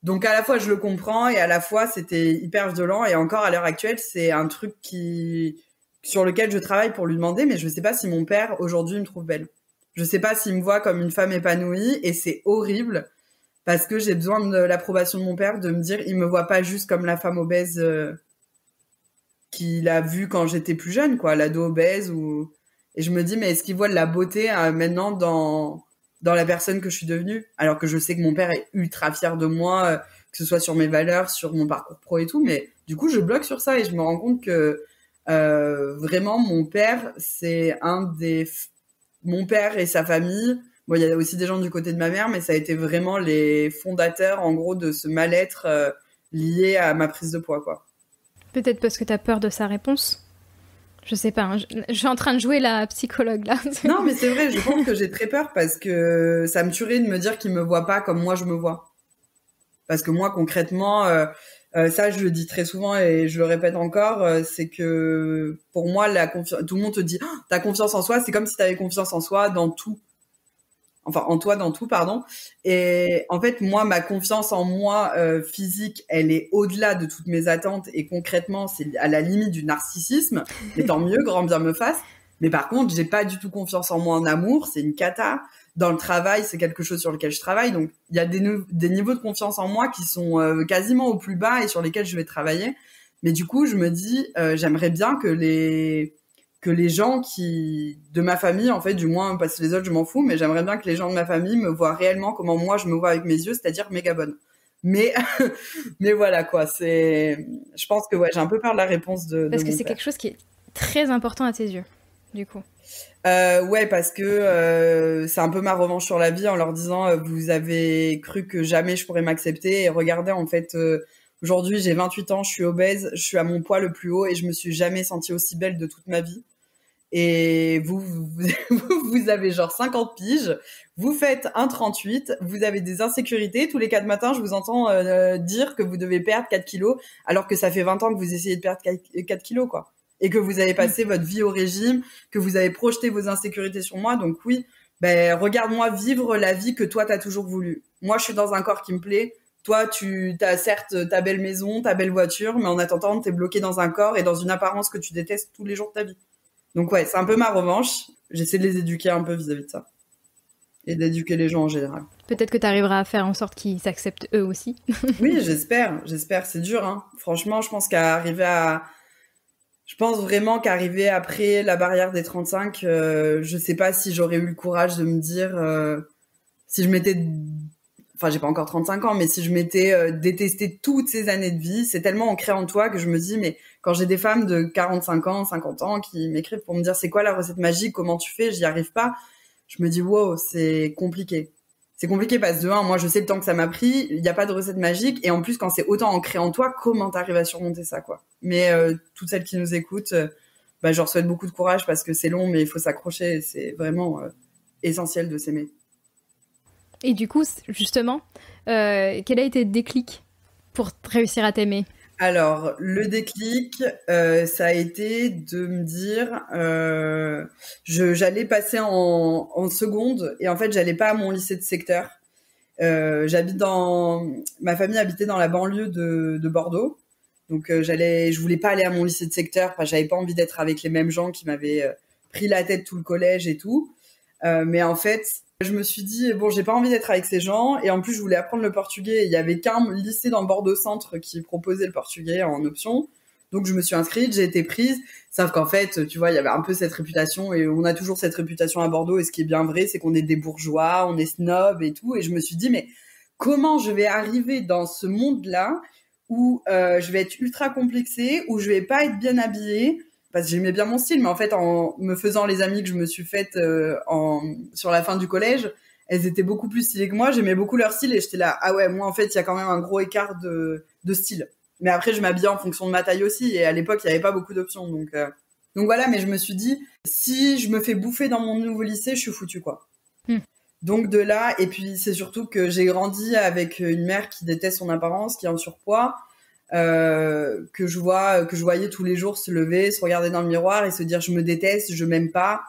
la fois, je le comprends et à la fois, c'était hyper violent. Et encore, à l'heure actuelle, c'est un truc sur lequel je travaille pour lui demander, mais je sais pas si mon père, aujourd'hui, me trouve belle. Je sais pas s'il me voit comme une femme épanouie et c'est horrible. Parce que j'ai besoin de l'approbation de mon père, de me dire, il me voit pas juste comme la femme obèse qu'il a vue quand j'étais plus jeune, quoi, l'ado obèse. Et je me dis, mais est-ce qu'il voit de la beauté maintenant dans la personne que je suis devenue? Alors que je sais que mon père est ultra fier de moi, que ce soit sur mes valeurs, sur mon parcours pro et tout. Mais du coup, je bloque sur ça et je me rends compte que vraiment, mon père, c'est mon père et sa famille. Bon, il y a aussi des gens du côté de ma mère, mais ça a été vraiment les fondateurs, en gros, de ce mal-être lié à ma prise de poids, quoi. Peut-être parce que t'as peur de sa réponse. Je sais pas, hein, je suis en train de jouer la psychologue, là. Non, mais c'est vrai, je pense que j'ai très peur parce que ça me tuerait de me dire qu'il me voit pas comme moi je me vois. Parce que moi, concrètement, ça, je le dis très souvent et je le répète encore, c'est que pour moi, tout le monde te dit oh, « t'as confiance en soi », c'est comme si t'avais confiance en soi dans tout. Enfin, en toi dans tout, pardon. Et en fait, moi, ma confiance en moi physique, elle est au-delà de toutes mes attentes. Et concrètement, c'est à la limite du narcissisme. Mais tant mieux, grand bien me fasse. Mais par contre, j'ai pas du tout confiance en moi en amour. C'est une cata. Dans le travail, c'est quelque chose sur lequel je travaille. Donc, il y a des niveaux de confiance en moi qui sont quasiment au plus bas et sur lesquels je vais travailler. Mais du coup, je me dis, j'aimerais bien que les gens de ma famille, en fait, du moins, parce que les autres, je m'en fous, mais j'aimerais bien que les gens de ma famille me voient réellement comment moi, je me vois avec mes yeux, c'est-à-dire méga bonne. Mais voilà, quoi, je pense que, ouais, j'ai un peu peur de la réponse de Parce que mon c'est père. quelque chose qui est très important à tes yeux, du coup. Ouais, parce que c'est un peu ma revanche sur la vie en leur disant, vous avez cru que jamais je pourrais m'accepter, et regardez, en fait, aujourd'hui, j'ai 28 ans, je suis obèse, je suis à mon poids le plus haut et je me suis jamais sentie aussi belle de toute ma vie. Et vous avez genre 50 piges, vous faites 1,38, vous avez des insécurités. Tous les 4 matins, je vous entends dire que vous devez perdre 4 kilos, alors que ça fait 20 ans que vous essayez de perdre 4 kilos, quoi. Et que vous avez passé votre vie au régime, que vous avez projeté vos insécurités sur moi. Donc oui, regarde-moi vivre la vie que toi, t'as toujours voulu. Moi, je suis dans un corps qui me plaît. Toi, t'as certes ta belle maison, ta belle voiture, mais en attendant, t'es bloqué dans un corps et dans une apparence que tu détestes tous les jours de ta vie. Donc ouais, c'est un peu ma revanche. J'essaie de les éduquer un peu vis-à-vis de ça. Et d'éduquer les gens en général. Peut-être que tu arriveras à faire en sorte qu'ils s'acceptent eux aussi. Oui, j'espère. C'est dur, hein. Franchement, je pense vraiment qu'arriver après la barrière des 35, je sais pas si j'aurais eu le courage de me dire, si je m'étais, enfin, j'ai pas encore 35 ans, mais si je m'étais détesté toutes ces années de vie, c'est tellement ancré en toi que je me dis, mais quand j'ai des femmes de 45 ans, 50 ans qui m'écrivent pour me dire c'est quoi la recette magique, comment tu fais, j'y arrive pas, je me dis wow, c'est compliqué. C'est compliqué parce que de un, moi je sais le temps que ça m'a pris, il n'y a pas de recette magique, et en plus quand c'est autant ancré en toi, comment t'arrives à surmonter ça, quoi. Mais toutes celles qui nous écoutent, je leur souhaite beaucoup de courage parce que c'est long, mais il faut s'accrocher, c'est vraiment essentiel de s'aimer. Et du coup, justement, quel a été le déclic pour réussir à t'aimer ? Alors, le déclic, ça a été de me dire, j'allais passer en seconde, et en fait, j'allais pas à mon lycée de secteur. Ma famille habitait dans la banlieue de Bordeaux, donc je voulais pas aller à mon lycée de secteur, parce que j'avais pas envie d'être avec les mêmes gens qui m'avaient pris la tête tout le collège et tout. Mais en fait, je me suis dit, bon, j'ai pas envie d'être avec ces gens, et en plus, je voulais apprendre le portugais. Il y avait qu'un lycée dans Bordeaux-Centre qui proposait le portugais en option. Donc, je me suis inscrite, j'ai été prise. Sauf qu'en fait, tu vois, il y avait un peu cette réputation, et on a toujours cette réputation à Bordeaux, et ce qui est bien vrai, c'est qu'on est des bourgeois, on est snob et tout. Et je me suis dit, mais comment je vais arriver dans ce monde-là où je vais être ultra complexée, où je vais pas être bien habillée, parce que j'aimais bien mon style, mais en fait, en me faisant les amies que je me suis faites sur la fin du collège, elles étaient beaucoup plus stylées que moi. J'aimais beaucoup leur style et j'étais là, ah ouais, moi en fait, il y a quand même un gros écart de style. Mais après, je m'habillais en fonction de ma taille aussi, et à l'époque, il n'y avait pas beaucoup d'options. Donc voilà, mais je me suis dit, si je me fais bouffer dans mon nouveau lycée, je suis foutue, quoi. Donc de là, et puis c'est surtout que j'ai grandi avec une mère qui déteste son apparence, qui est en surpoids, que je voyais tous les jours se lever, se regarder dans le miroir et se dire je me déteste, je m'aime pas,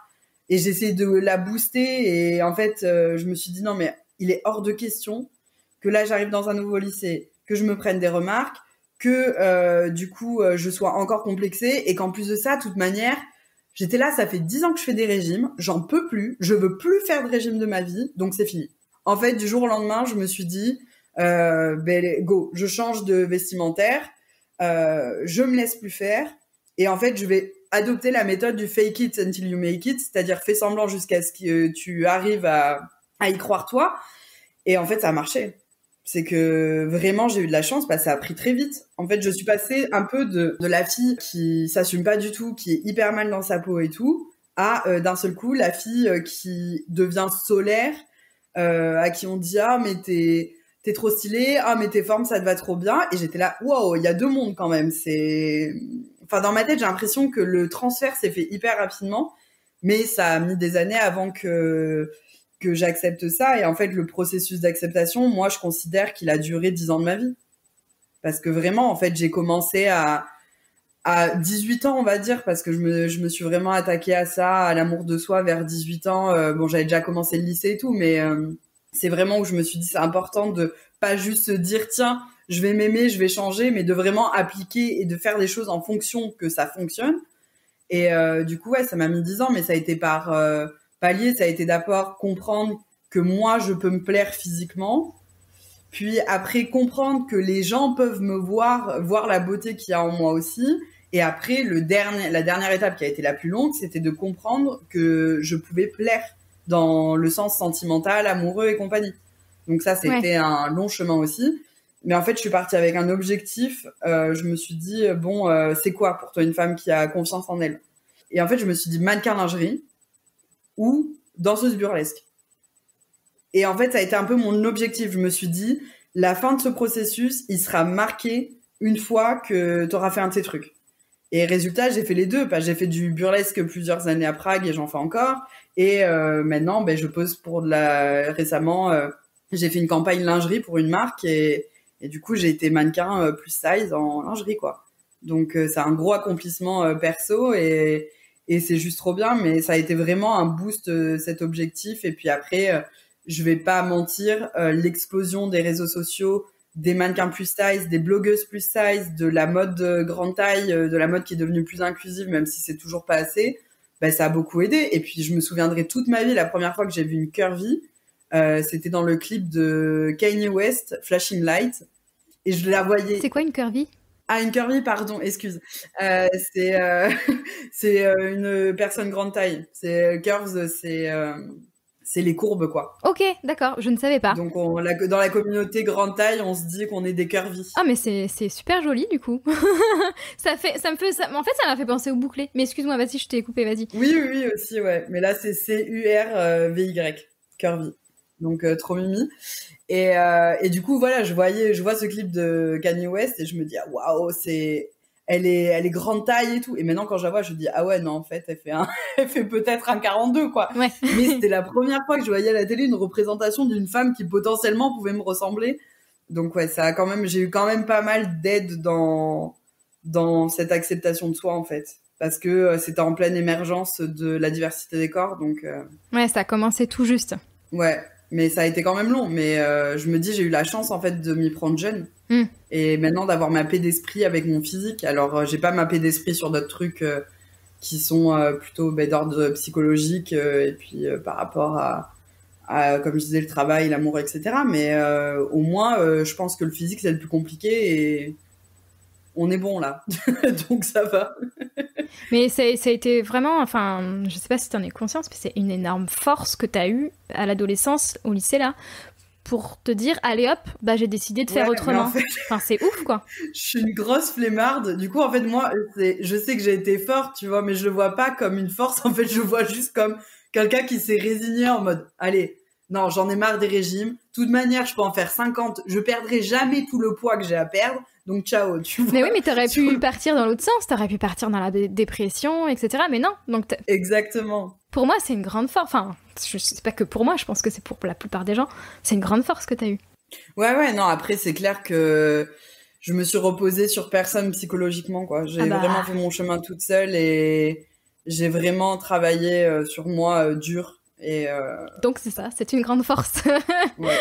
et j'essayais de la booster, et en fait je me suis dit non mais il est hors de question que là j'arrive dans un nouveau lycée, que je me prenne des remarques, que du coup je sois encore complexée, et qu'en plus de ça, de toute manière, j'étais là, ça fait 10 ans que je fais des régimes, j'en peux plus, je veux plus faire de régime de ma vie, donc c'est fini. En fait, du jour au lendemain, je me suis dit, go, je change de vestimentaire, je me laisse plus faire, et en fait, je vais adopter la méthode du fake it until you make it, c'est-à-dire fais semblant jusqu'à ce que tu arrives à y croire toi, et en fait, ça a marché. C'est que vraiment j'ai eu de la chance, ça a pris très vite. En fait, je suis passée un peu de la fille qui s'assume pas du tout, qui est hyper mal dans sa peau et tout, à d'un seul coup la fille qui devient solaire, à qui on dit ah mais t'es trop stylée, ah mais tes formes ça te va trop bien, et j'étais là waouh, il y a deux mondes quand même. Enfin dans ma tête j'ai l'impression que le transfert s'est fait hyper rapidement, mais ça a mis des années avant que j'accepte ça. Et en fait, le processus d'acceptation, moi, je considère qu'il a duré 10 ans de ma vie. Parce que vraiment, en fait, j'ai commencé à 18 ans, on va dire, parce que je me suis vraiment attaquée à ça, à l'amour de soi vers 18 ans. Bon, j'avais déjà commencé le lycée et tout, mais c'est vraiment où je me suis dit, c'est important de pas juste se dire, tiens, je vais m'aimer, je vais changer, mais de vraiment appliquer et de faire des choses en fonction que ça fonctionne. Et du coup, ouais, ça m'a mis 10 ans, mais ça a été par palier, ça a été d'abord comprendre que moi, je peux me plaire physiquement, puis après comprendre que les gens peuvent me voir la beauté qu'il y a en moi aussi, et après, la dernière étape qui a été la plus longue, c'était de comprendre que je pouvais plaire dans le sens sentimental, amoureux et compagnie. Donc ça, c'était un long chemin aussi. Mais en fait, je suis partie avec un objectif. Je me suis dit, bon, c'est quoi pour toi une femme qui a confiance en elle? Et en fait, je me suis dit mannequin lingerie ou danseuse burlesque. Et en fait, ça a été un peu mon objectif. Je me suis dit, la fin de ce processus, il sera marqué une fois que tu auras fait un de ces trucs. Et résultat, j'ai fait les deux. J'ai fait du burlesque plusieurs années à Prague et j'en fais encore. Et maintenant, je pose récemment, j'ai fait une campagne lingerie pour une marque et du coup, j'ai été mannequin plus size en lingerie, quoi. Donc, c'est un gros accomplissement perso et c'est juste trop bien, mais ça a été vraiment un boost, cet objectif. Et puis après, je vais pas mentir, l'explosion des réseaux sociaux, des mannequins plus size, des blogueuses plus size, de la mode grande taille, de la mode qui est devenue plus inclusive, même si c'est toujours pas assez, ça a beaucoup aidé. Et puis je me souviendrai toute ma vie, la première fois que j'ai vu une curvy, c'était dans le clip de Kanye West, Flashing Light, et je la voyais. C'est quoi une curvy ? Ah, une curvy, pardon, excuse. C'est une personne grande taille. Curves, c'est les courbes, quoi. Ok, d'accord, je ne savais pas. Donc, dans la communauté grande taille, on se dit qu'on est des curvy. Ah, mais c'est super joli, du coup. En fait, ça m'a fait penser au bouclé. Mais excuse-moi, vas-y, je t'ai coupé, vas-y. Oui, aussi, ouais. Mais là, c'est CURVY, curvy. Donc, trop mimi. Et du coup, voilà, je vois ce clip de Kanye West et je me dis, ah, waouh, elle est grande taille et tout. Et maintenant, quand je la vois, je dis, ah ouais, non, en fait, elle fait peut-être un 42, quoi. Ouais. Mais c'était la première fois que je voyais à la télé une représentation d'une femme qui potentiellement pouvait me ressembler. Donc ouais, j'ai eu quand même pas mal d'aide dans cette acceptation de soi, en fait. Parce que c'était en pleine émergence de la diversité des corps, donc... Ouais, ça a commencé tout juste. Ouais. Mais ça a été quand même long. Mais je me dis, j'ai eu la chance, en fait, de m'y prendre jeune. Et maintenant, d'avoir ma paix d'esprit avec mon physique. Alors, j'ai pas ma paix d'esprit sur d'autres trucs qui sont plutôt d'ordre psychologique. Et puis, par rapport à, comme je disais, le travail, l'amour, etc. Mais au moins, je pense que le physique, c'est le plus compliqué. Et on est bon, là. Donc, ça va. Mais ça a été vraiment, enfin, je sais pas si t'en es conscience, mais c'est une énorme force que t'as eue à l'adolescence, au lycée là, pour te dire allez hop, bah j'ai décidé de faire autrement. En fait, enfin, c'est ouf quoi. Je suis une grosse flemmarde. Du coup, en fait, moi, je sais que j'ai été forte, tu vois, mais je le vois pas comme une force. En fait, je le vois juste comme quelqu'un qui s'est résigné en mode, allez, non, j'en ai marre des régimes. De toute manière, je peux en faire 50. Je perdrai jamais tout le poids que j'ai à perdre. Donc, ciao, tu vois. Mais oui, mais t'aurais pu partir dans l'autre sens. T'aurais pu partir dans la dépression, etc. Mais non. Donc exactement. Pour moi, c'est une grande force. Enfin, je sais pas que pour moi, je pense que c'est pour la plupart des gens. C'est une grande force que t'as eue. Ouais, non, après, c'est clair que je me suis reposée sur personne psychologiquement, quoi. J'ai vraiment fait mon chemin toute seule et j'ai vraiment travaillé sur moi dur. Et donc c'est ça, c'est une grande force. Ouais.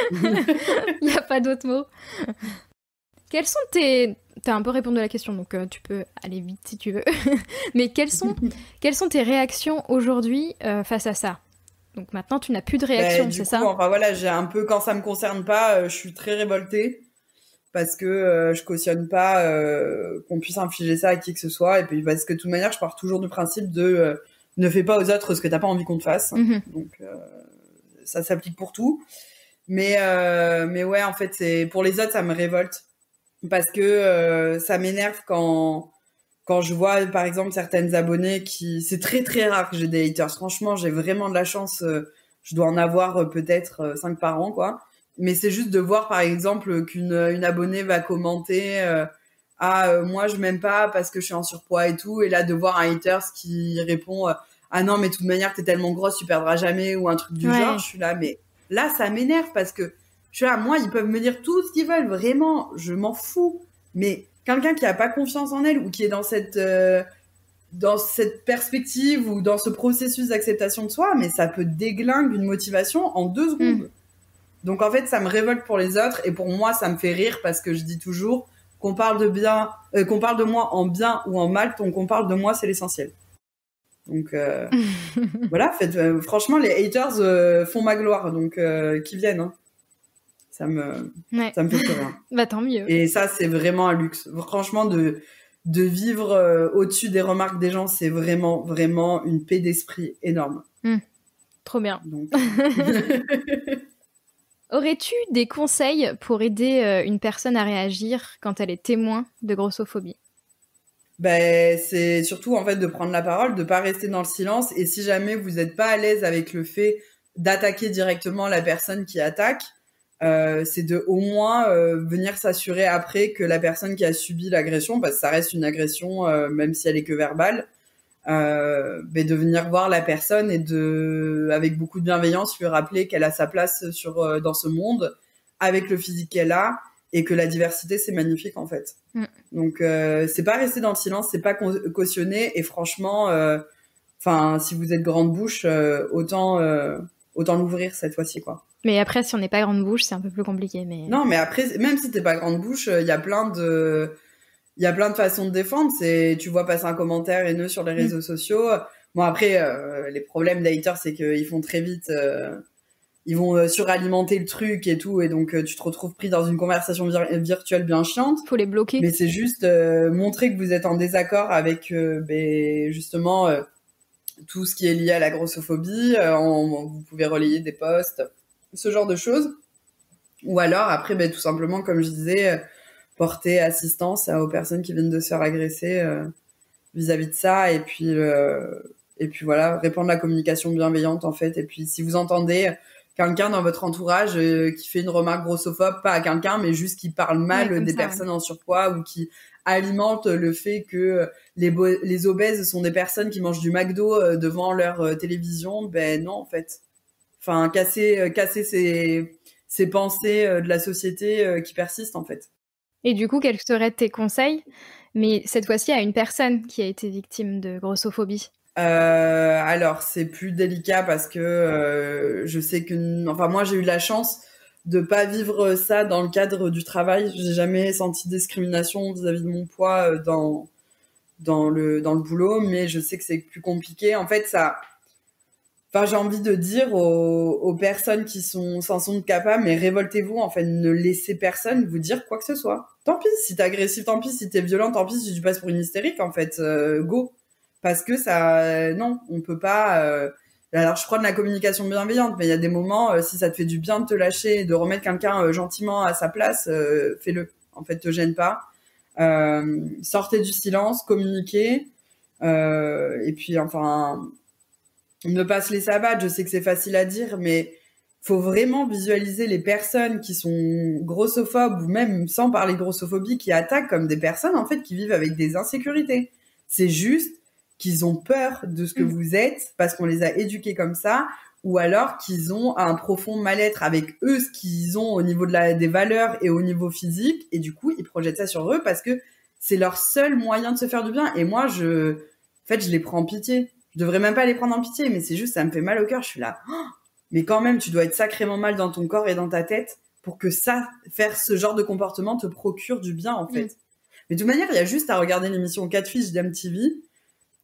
Il n'y a pas d'autre mot. Quels sont T'as un peu répondu à la question, donc tu peux aller vite si tu veux. Mais quelles sont tes réactions aujourd'hui face à ça? Donc maintenant, tu n'as plus de réaction, c'est ça? Enfin voilà, j'ai un peu, quand ça me concerne pas, je suis très révoltée parce que je cautionne pas qu'on puisse infliger ça à qui que ce soit. Et puis parce que de toute manière, je pars toujours du principe de ne fais pas aux autres ce que t'as pas envie qu'on te fasse. Donc ça s'applique pour tout. Mais ouais, en fait, c'est pour les autres, ça me révolte parce que ça m'énerve quand je vois, par exemple, certaines abonnées c'est très très rare que j'ai des haters. Franchement, j'ai vraiment de la chance. Je dois en avoir peut-être 5 par an, quoi. Mais c'est juste de voir, par exemple, qu'une abonnée va commenter moi, je m'aime pas parce que je suis en surpoids et tout. Et là, de voir un haters qui répond ah non, mais de toute manière, t'es tellement grosse, tu perdras jamais, ou un truc du genre. Je suis là, mais là, ça m'énerve parce que je suis là, moi, ils peuvent me dire tout ce qu'ils veulent, vraiment, je m'en fous. Mais quelqu'un qui a pas confiance en elle ou qui est dans cette perspective ou dans ce processus d'acceptation de soi, mais ça peut déglinguer une motivation en 2 secondes. Donc en fait, ça me révolte pour les autres et pour moi, ça me fait rire parce que je dis toujours qu'on parle de moi en bien ou en mal, tant qu'on parle de moi, c'est l'essentiel. Donc voilà, franchement, les haters font ma gloire, donc qu'ils viennent. Hein. Ça me fait pleurer. Bah tant mieux. Et ça, c'est vraiment un luxe. Franchement, de vivre au-dessus des remarques des gens, c'est vraiment, vraiment une paix d'esprit énorme. Trop bien. Donc... Aurais-tu des conseils pour aider une personne à réagir quand elle est témoin de grossophobie? C'est surtout en fait de prendre la parole, de pas rester dans le silence. Et si jamais vous n'êtes pas à l'aise avec le fait d'attaquer directement la personne qui attaque, c'est de au moins venir s'assurer après que la personne qui a subi l'agression, parce que ça reste une agression même si elle est que verbale, de venir voir la personne et avec beaucoup de bienveillance lui rappeler qu'elle a sa place dans ce monde avec le physique qu'elle a et que la diversité c'est magnifique en fait. Donc c'est pas rester dans le silence, c'est pas cautionner et franchement si vous êtes grande bouche autant l'ouvrir cette fois-ci quoi. Mais après si on n'est pas grande bouche, c'est un peu plus compliqué mais non, mais après même si t'es pas grande bouche, il y a plein de façons de défendre. Tu vois passer un commentaire haineux sur les réseaux sociaux. Bon, après, les problèmes des haters, c'est qu'ils font très vite... ils vont suralimenter le truc et tout. Et donc, tu te retrouves pris dans une conversation virtuelle bien chiante. Faut les bloquer. Mais c'est juste montrer que vous êtes en désaccord avec, justement, tout ce qui est lié à la grossophobie. Vous pouvez relayer des posts, ce genre de choses. Ou alors, après, tout simplement, comme je disais... porter assistance aux personnes qui viennent de se faire agresser vis-à-vis de ça et puis voilà, répandre la communication bienveillante en fait. Et puis si vous entendez quelqu'un dans votre entourage qui fait une remarque grossophobe, pas à quelqu'un mais juste qui parle mal des personnes en surpoids ou qui alimente le fait que les obèses sont des personnes qui mangent du McDo devant leur télévision, non en fait. Enfin casser ces pensées de la société qui persistent en fait. Et du coup, quels seraient tes conseils, mais cette fois-ci à une personne qui a été victime de grossophobie? Alors, c'est plus délicat parce que je sais que... moi, j'ai eu la chance de pas vivre ça dans le cadre du travail. J'ai jamais senti discrimination vis-à-vis de mon poids dans le boulot, mais je sais que c'est plus compliqué. En fait, j'ai envie de dire aux personnes qui s'en sont capables, mais révoltez-vous, en fait, ne laissez personne vous dire quoi que ce soit. Tant pis si t'es agressif, tant pis si t'es violent, tant pis si tu passes pour une hystérique, en fait, go. Parce que ça, non, on peut pas, Alors, je prends de la communication bienveillante, mais il y a des moments, si ça te fait du bien de te lâcher, de remettre quelqu'un gentiment à sa place, fais-le. En fait, te gêne pas. Sortez du silence, communiquez. Et puis, enfin, ne pas se laisser abattre. Je sais que c'est facile à dire, mais faut vraiment visualiser les personnes qui sont grossophobes ou même sans parler de grossophobie, qui attaquent comme des personnes, en fait, qui vivent avec des insécurités. C'est juste qu'ils ont peur de ce que vous êtes parce qu'on les a éduqués comme ça, ou alors qu'ils ont un profond mal-être avec eux, ce qu'ils ont au niveau des valeurs et au niveau physique, et du coup, ils projettent ça sur eux parce que c'est leur seul moyen de se faire du bien. Et moi, en fait, je les prends en pitié. Je devrais même pas les prendre en pitié, mais c'est juste, ça me fait mal au cœur. Je suis là, oh, mais quand même, tu dois être sacrément mal dans ton corps et dans ta tête pour que faire ce genre de comportement te procure du bien, en fait. Mais de toute manière, il y a juste à regarder l'émission 4 fiches d'MTV.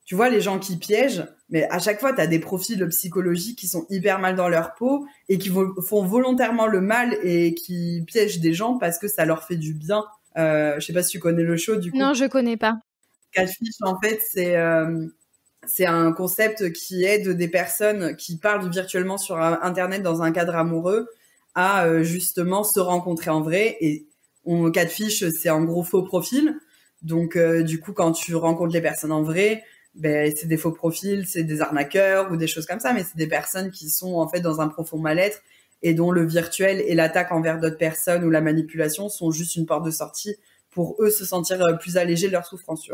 Tu vois les gens qui piègent, mais à chaque fois, tu as des profils psychologiques qui sont hyper mal dans leur peau et qui font volontairement le mal et qui piègent des gens parce que ça leur fait du bien. Je sais pas si tu connais le show, du coup. Non, je connais pas. 4 fiches, en fait, c'est un concept qui aide des personnes qui parlent virtuellement sur Internet dans un cadre amoureux à justement se rencontrer en vrai. Et 4 fiches, c'est en gros faux profil. Donc, du coup, quand tu rencontres les personnes en vrai, ben, c'est des faux profils, c'est des arnaqueurs ou des choses comme ça, mais c'est des personnes qui sont en fait dans un profond mal-être et dont le virtuel et l'attaque envers d'autres personnes ou la manipulation sont juste une porte de sortie pour eux se sentir plus allégés de leur souffrance.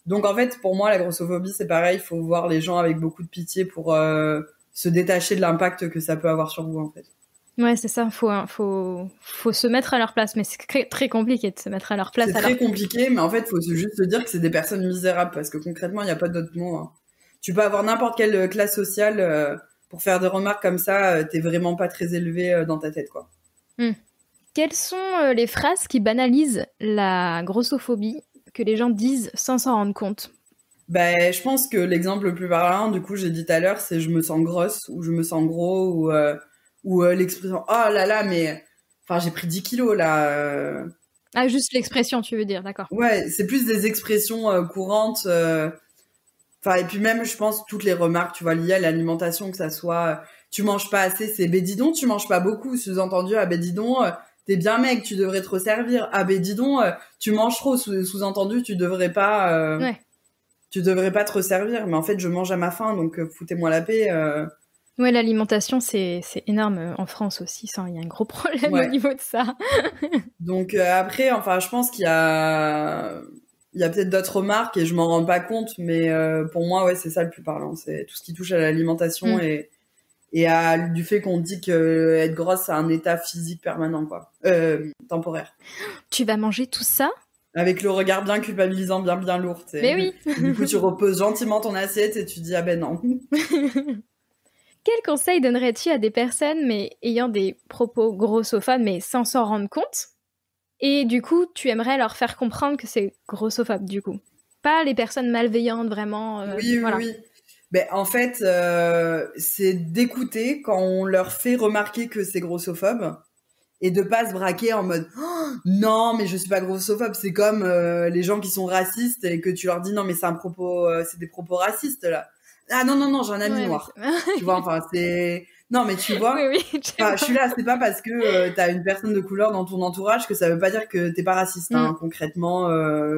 Donc en fait, pour moi, la grossophobie, c'est pareil, il faut voir les gens avec beaucoup de pitié pour se détacher de l'impact que ça peut avoir sur vous, en fait. Ouais, c'est ça, faut se mettre à leur place, mais c'est très compliqué de se mettre à leur place. C'est très compliqué, mais en fait, faut juste se dire que c'est des personnes misérables, parce que concrètement, il n'y a pas d'autre mot. Hein. Tu peux avoir n'importe quelle classe sociale, pour faire des remarques comme ça, t'es vraiment pas très élevé dans ta tête, quoi. Quelles sont les phrases qui banalisent la grossophobie que les gens disent sans s'en rendre compte? Ben, je pense que l'exemple le plus parlant, du coup, j'ai dit tout à l'heure, c'est je me sens grosse, ou je me sens gros, ou l'expression oh là là, mais enfin, j'ai pris 10 kilos là. Ah, juste l'expression, tu veux dire, d'accord. Ouais, c'est plus des expressions courantes. Enfin, et puis même, je pense, toutes les remarques, tu vois, liées à l'alimentation, que ça soit tu manges pas assez, c'est ben dis donc, tu manges pas beaucoup, sous-entendu, ah ben dis donc, t'es bien mec, tu devrais te resservir, ah ben dis donc, tu manges trop, sous-entendu, tu devrais pas. Ouais. Tu devrais pas te resservir, mais en fait, je mange à ma faim, donc foutez-moi la paix. Ouais, l'alimentation, c'est énorme en France aussi. Il y a un gros problème au niveau de ça. Donc après, enfin, je pense qu'il y a peut-être d'autres remarques et je m'en rends pas compte, mais pour moi, ouais, c'est ça le plus parlant. C'est tout ce qui touche à l'alimentation et du fait qu'on dit que être grosse, c'est un état physique permanent, quoi. Temporaire. Tu vas manger tout ça ? Avec le regard bien culpabilisant, bien lourd. T'sais. Mais oui. Du coup, tu reposes gentiment ton assiette et tu dis ah ben non. Quel conseil donnerais-tu à des personnes mais ayant des propos grossophobes mais sans s'en rendre compte ? Et du coup, tu aimerais leur faire comprendre que c'est grossophobe, du coup. Pas les personnes malveillantes, vraiment. Oui. Ben, en fait, c'est d'écouter quand on leur fait remarquer que c'est grossophobe. Et de pas se braquer en mode oh, non mais je suis pas grossophobe, c'est comme les gens qui sont racistes et que tu leur dis non mais c'est des propos racistes là. Ah non j'ai un ami noir. Tu vois, enfin c'est non mais tu vois, oui, je suis là, c'est pas parce que t'as une personne de couleur dans ton entourage que ça veut pas dire que t'es pas raciste. Hein. Concrètement,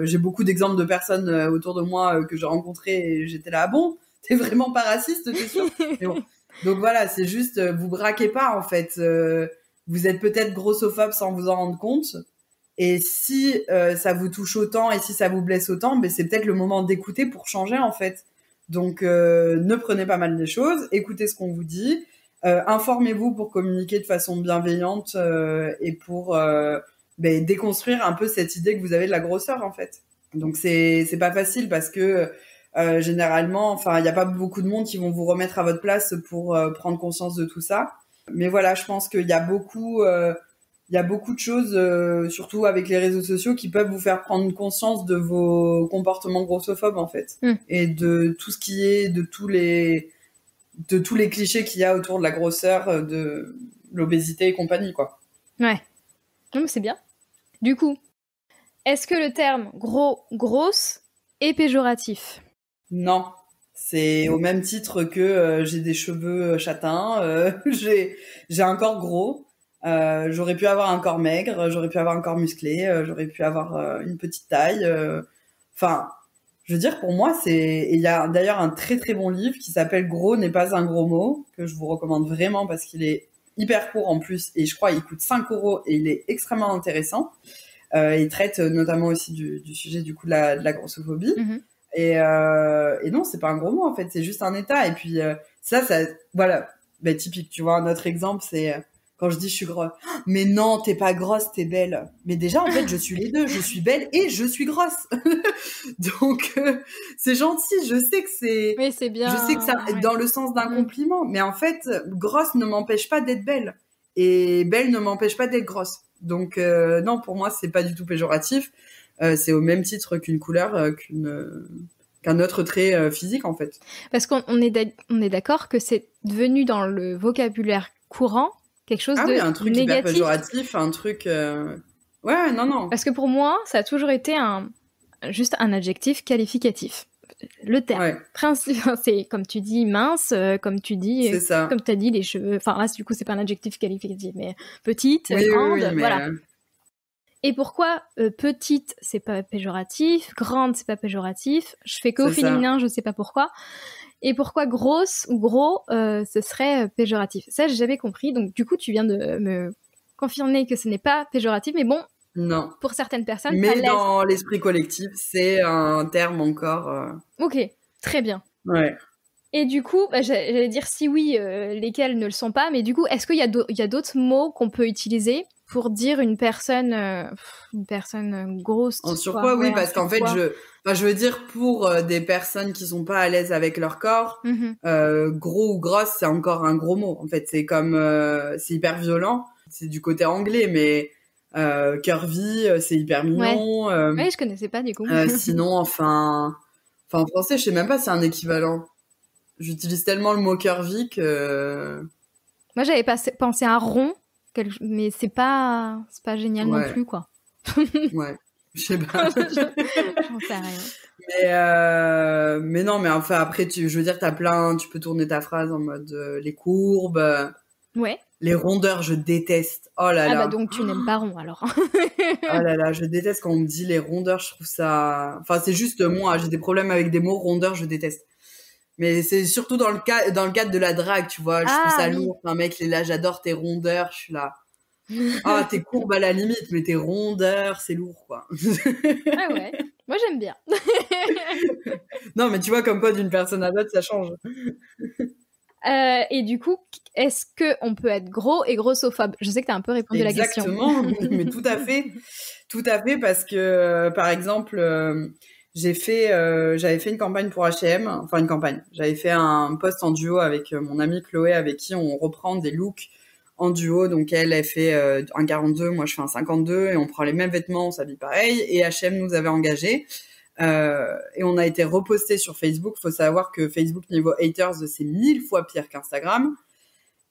j'ai beaucoup d'exemples de personnes autour de moi que j'ai rencontrées et j'étais là ah bon, t'es vraiment pas raciste, t'es sûr? Mais bon. Donc voilà, c'est juste vous braquez pas en fait. Vous êtes peut-être grossophobe sans vous en rendre compte. Et si ça vous touche autant et si ça vous blesse autant, ben c'est peut-être le moment d'écouter pour changer en fait. Donc ne prenez pas mal des choses, écoutez ce qu'on vous dit, informez-vous pour communiquer de façon bienveillante et pour déconstruire un peu cette idée que vous avez de la grosseur en fait. Donc c'est pas facile parce que généralement, enfin il y a pas beaucoup de monde qui vont vous remettre à votre place pour prendre conscience de tout ça. Mais voilà, je pense qu'il y a beaucoup de choses, surtout avec les réseaux sociaux, qui peuvent vous faire prendre conscience de vos comportements grossophobes, en fait. Et de tout ce qui est, de tous les clichés qu'il y a autour de la grosseur, de l'obésité et compagnie, quoi. Ouais. C'est bien. Du coup, est-ce que le terme grosse est péjoratif ? Non. C'est au même titre que j'ai des cheveux châtains, j'ai un corps gros. J'aurais pu avoir un corps maigre, j'aurais pu avoir un corps musclé, j'aurais pu avoir une petite taille. Enfin, je veux dire, pour moi, et il y a d'ailleurs un très très bon livre qui s'appelle Gros n'est pas un gros mot, que je vous recommande vraiment parce qu'il est hyper court en plus, et je crois il coûte 5 € et il est extrêmement intéressant. Il traite notamment aussi du sujet du coup de la grossophobie. Mhm. Et non, c'est pas un gros mot en fait, c'est juste un état. Et puis ça, voilà, bah, typique. Tu vois, un autre exemple, c'est quand je dis je suis grosse. Mais non, t'es pas grosse, t'es belle. Mais déjà, en fait, je suis les deux. Je suis belle et je suis grosse. Donc c'est gentil. Je sais que c'est. Oui, c'est bien. Je sais que ça, dans le sens d'un compliment. Mais en fait, grosse ne m'empêche pas d'être belle, et belle ne m'empêche pas d'être grosse. Donc non, pour moi, c'est pas du tout péjoratif. C'est au même titre qu'une couleur, qu'un autre trait physique, en fait. Parce qu'on est d'accord que c'est devenu dans le vocabulaire courant quelque chose de négatif. Un truc hyper péjoratif, un truc... Ouais, non. Parce que pour moi, ça a toujours été juste un adjectif qualificatif. Le terme. Ouais. C'est comme tu dis mince, comme tu dis... C'est ça. Comme tu as dit les cheveux... Enfin là, du coup, c'est pas un adjectif qualificatif, mais petite, grande, mais... voilà. Et pourquoi petite, c'est pas péjoratif, grande, c'est pas péjoratif, je fais qu'au féminin, je sais pas pourquoi. Et pourquoi grosse ou gros, ce serait péjoratif. Ça, j'ai jamais compris. Donc, du coup, tu viens de me confirmer que ce n'est pas péjoratif, mais bon, non. Pour certaines personnes, mais dans l'esprit collectif, c'est un terme encore... Ok, très bien. Ouais. Et du coup, j'allais dire si oui, lesquels ne le sont pas, mais du coup, est-ce qu'il y a d'autres mots qu'on peut utiliser pour dire une personne grosse? En surpoids, oui, parce qu'en fait, je veux dire, pour des personnes qui sont pas à l'aise avec leur corps, gros ou grosse, c'est encore un gros mot. En fait, c'est comme, c'est hyper violent. C'est du côté anglais, mais curvy, c'est hyper mignon. Ouais, je connaissais pas du coup. Sinon, enfin, en français, je sais même pas si c'est un équivalent. J'utilise tellement le mot curvy que... Moi, j'avais pensé à rond, mais c'est pas génial non plus, quoi. Ouais, je sais pas. J'en sais rien. Mais non, mais enfin, après, je veux dire, tu peux tourner ta phrase en mode les courbes. Ouais. Les rondeurs, je déteste. Oh là là. Ah bah donc tu n'aimes pas rond alors. Oh là là, je déteste quand on me dit les rondeurs, je trouve ça... Enfin, c'est juste moi, j'ai des problèmes avec des mots. Rondeurs, je déteste. Mais c'est surtout dans le cadre de la drague, tu vois. Je trouve ça lourd. Un mec, il est là, j'adore tes rondeurs, je suis là. Ah, t'es courbe à la limite, mais tes rondeurs, c'est lourd, quoi. Ah ouais, moi j'aime bien. Non, mais tu vois, comme quoi d'une personne à l'autre, ça change. Et du coup, est-ce qu'on peut être gros et grossophobe? Je sais que t'as un peu répondu à la question. Exactement, mais tout à fait. Tout à fait, parce que, par exemple, j'avais fait une campagne pour H&M, enfin une campagne. J'avais fait un post en duo avec mon amie Chloé, avec qui on reprend des looks en duo. Donc elle fait un 42, moi je fais un 52, et on prend les mêmes vêtements, on s'habille pareil. Et H&M nous avait engagés. Et on a été reposté sur Facebook. Faut savoir que Facebook, niveau haters, c'est 1000 fois pire qu'Instagram.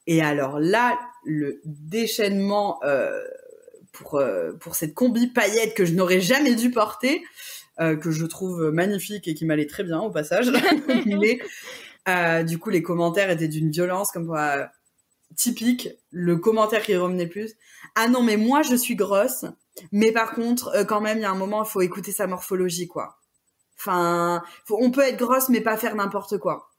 Et alors là, le déchaînement pour cette combi paillette que je n'aurais jamais dû porter, que je trouve magnifique et qui m'allait très bien au passage. Mais du coup, les commentaires étaient d'une violence comme typique. Le commentaire qui revenait plus: ah non, mais moi je suis grosse, mais par contre, quand même, il y a un moment, il faut écouter sa morphologie, quoi. Enfin, on peut être grosse, mais pas faire n'importe quoi.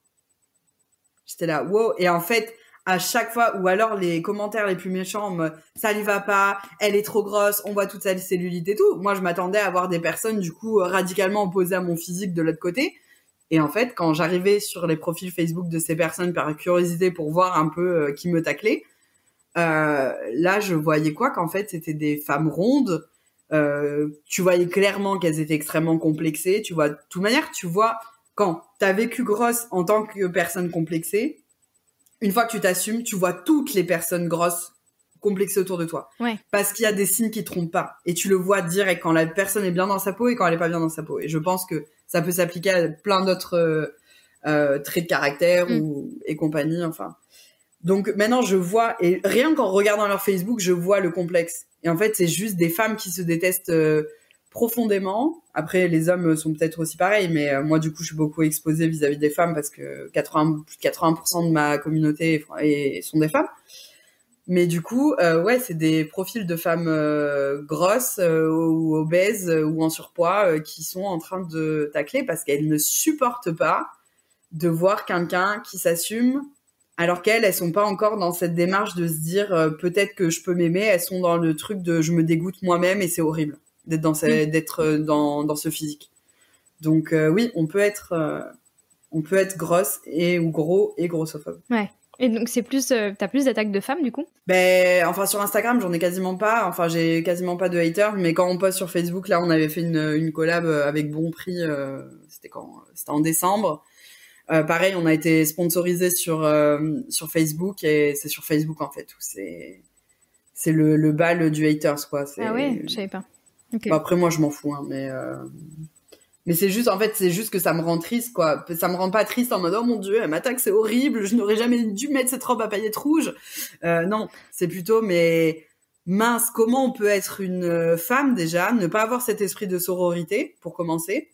J'étais là, wow. Et en fait, à chaque fois, ou alors les commentaires les plus méchants, ça lui va pas, elle est trop grosse, on voit toute sa cellulite et tout. Moi, je m'attendais à voir des personnes, du coup, radicalement opposées à mon physique de l'autre côté. Et en fait, quand j'arrivais sur les profils Facebook de ces personnes par curiosité pour voir un peu qui me taclait, là, je voyais qu'en fait, c'était des femmes rondes. Tu voyais clairement qu'elles étaient extrêmement complexées. Tu vois, de toute manière, tu vois, quand t'as vécu grosse en tant que personne complexée, une fois que tu t'assumes, tu vois toutes les personnes grosses complexées autour de toi. Ouais. Parce qu'il y a des signes qui trompent pas. Et tu le vois direct quand la personne est bien dans sa peau et quand elle est pas bien dans sa peau. Et je pense que ça peut s'appliquer à plein d'autres traits de caractère et compagnie, enfin. Donc maintenant, je vois, et rien qu'en regardant leur Facebook, je vois le complexe. Et en fait, c'est juste des femmes qui se détestent profondément. Après, les hommes sont peut-être aussi pareils, mais moi, du coup, je suis beaucoup exposée vis-à-vis des femmes parce que plus de 80% de ma communauté sont des femmes. Mais du coup, ouais, c'est des profils de femmes grosses ou obèses ou en surpoids qui sont en train de tacler parce qu'elles ne supportent pas de voir quelqu'un qui s'assume alors qu'elles sont pas encore dans cette démarche de se dire peut-être que je peux m'aimer. Elles sont dans le truc de je me dégoûte moi-même et c'est horrible d'être dans ce physique. Donc oui, on peut être grosse ou gros et grossophobe. Ouais. Et donc c'est plus t'as plus d'attaques de femmes du coup? Enfin sur Instagram j'en ai quasiment pas. Enfin j'ai quasiment pas de haters, mais quand on poste sur Facebook, là on avait fait une collab avec Bon Prix. C'était en décembre. Pareil, on a été sponsorisé sur Facebook et c'est sur Facebook en fait où c'est le bal du haters quoi. Ah ouais, je savais pas. Okay. Bon, après moi je m'en fous hein, mais c'est juste que ça me rend triste quoi. Ça me rend pas triste en mode oh mon dieu elle m'attaque, c'est horrible, je n'aurais jamais dû mettre cette robe à paillettes rouges. Non, c'est plutôt mais mince, comment on peut être une femme déjà, ne pas avoir cet esprit de sororité pour commencer.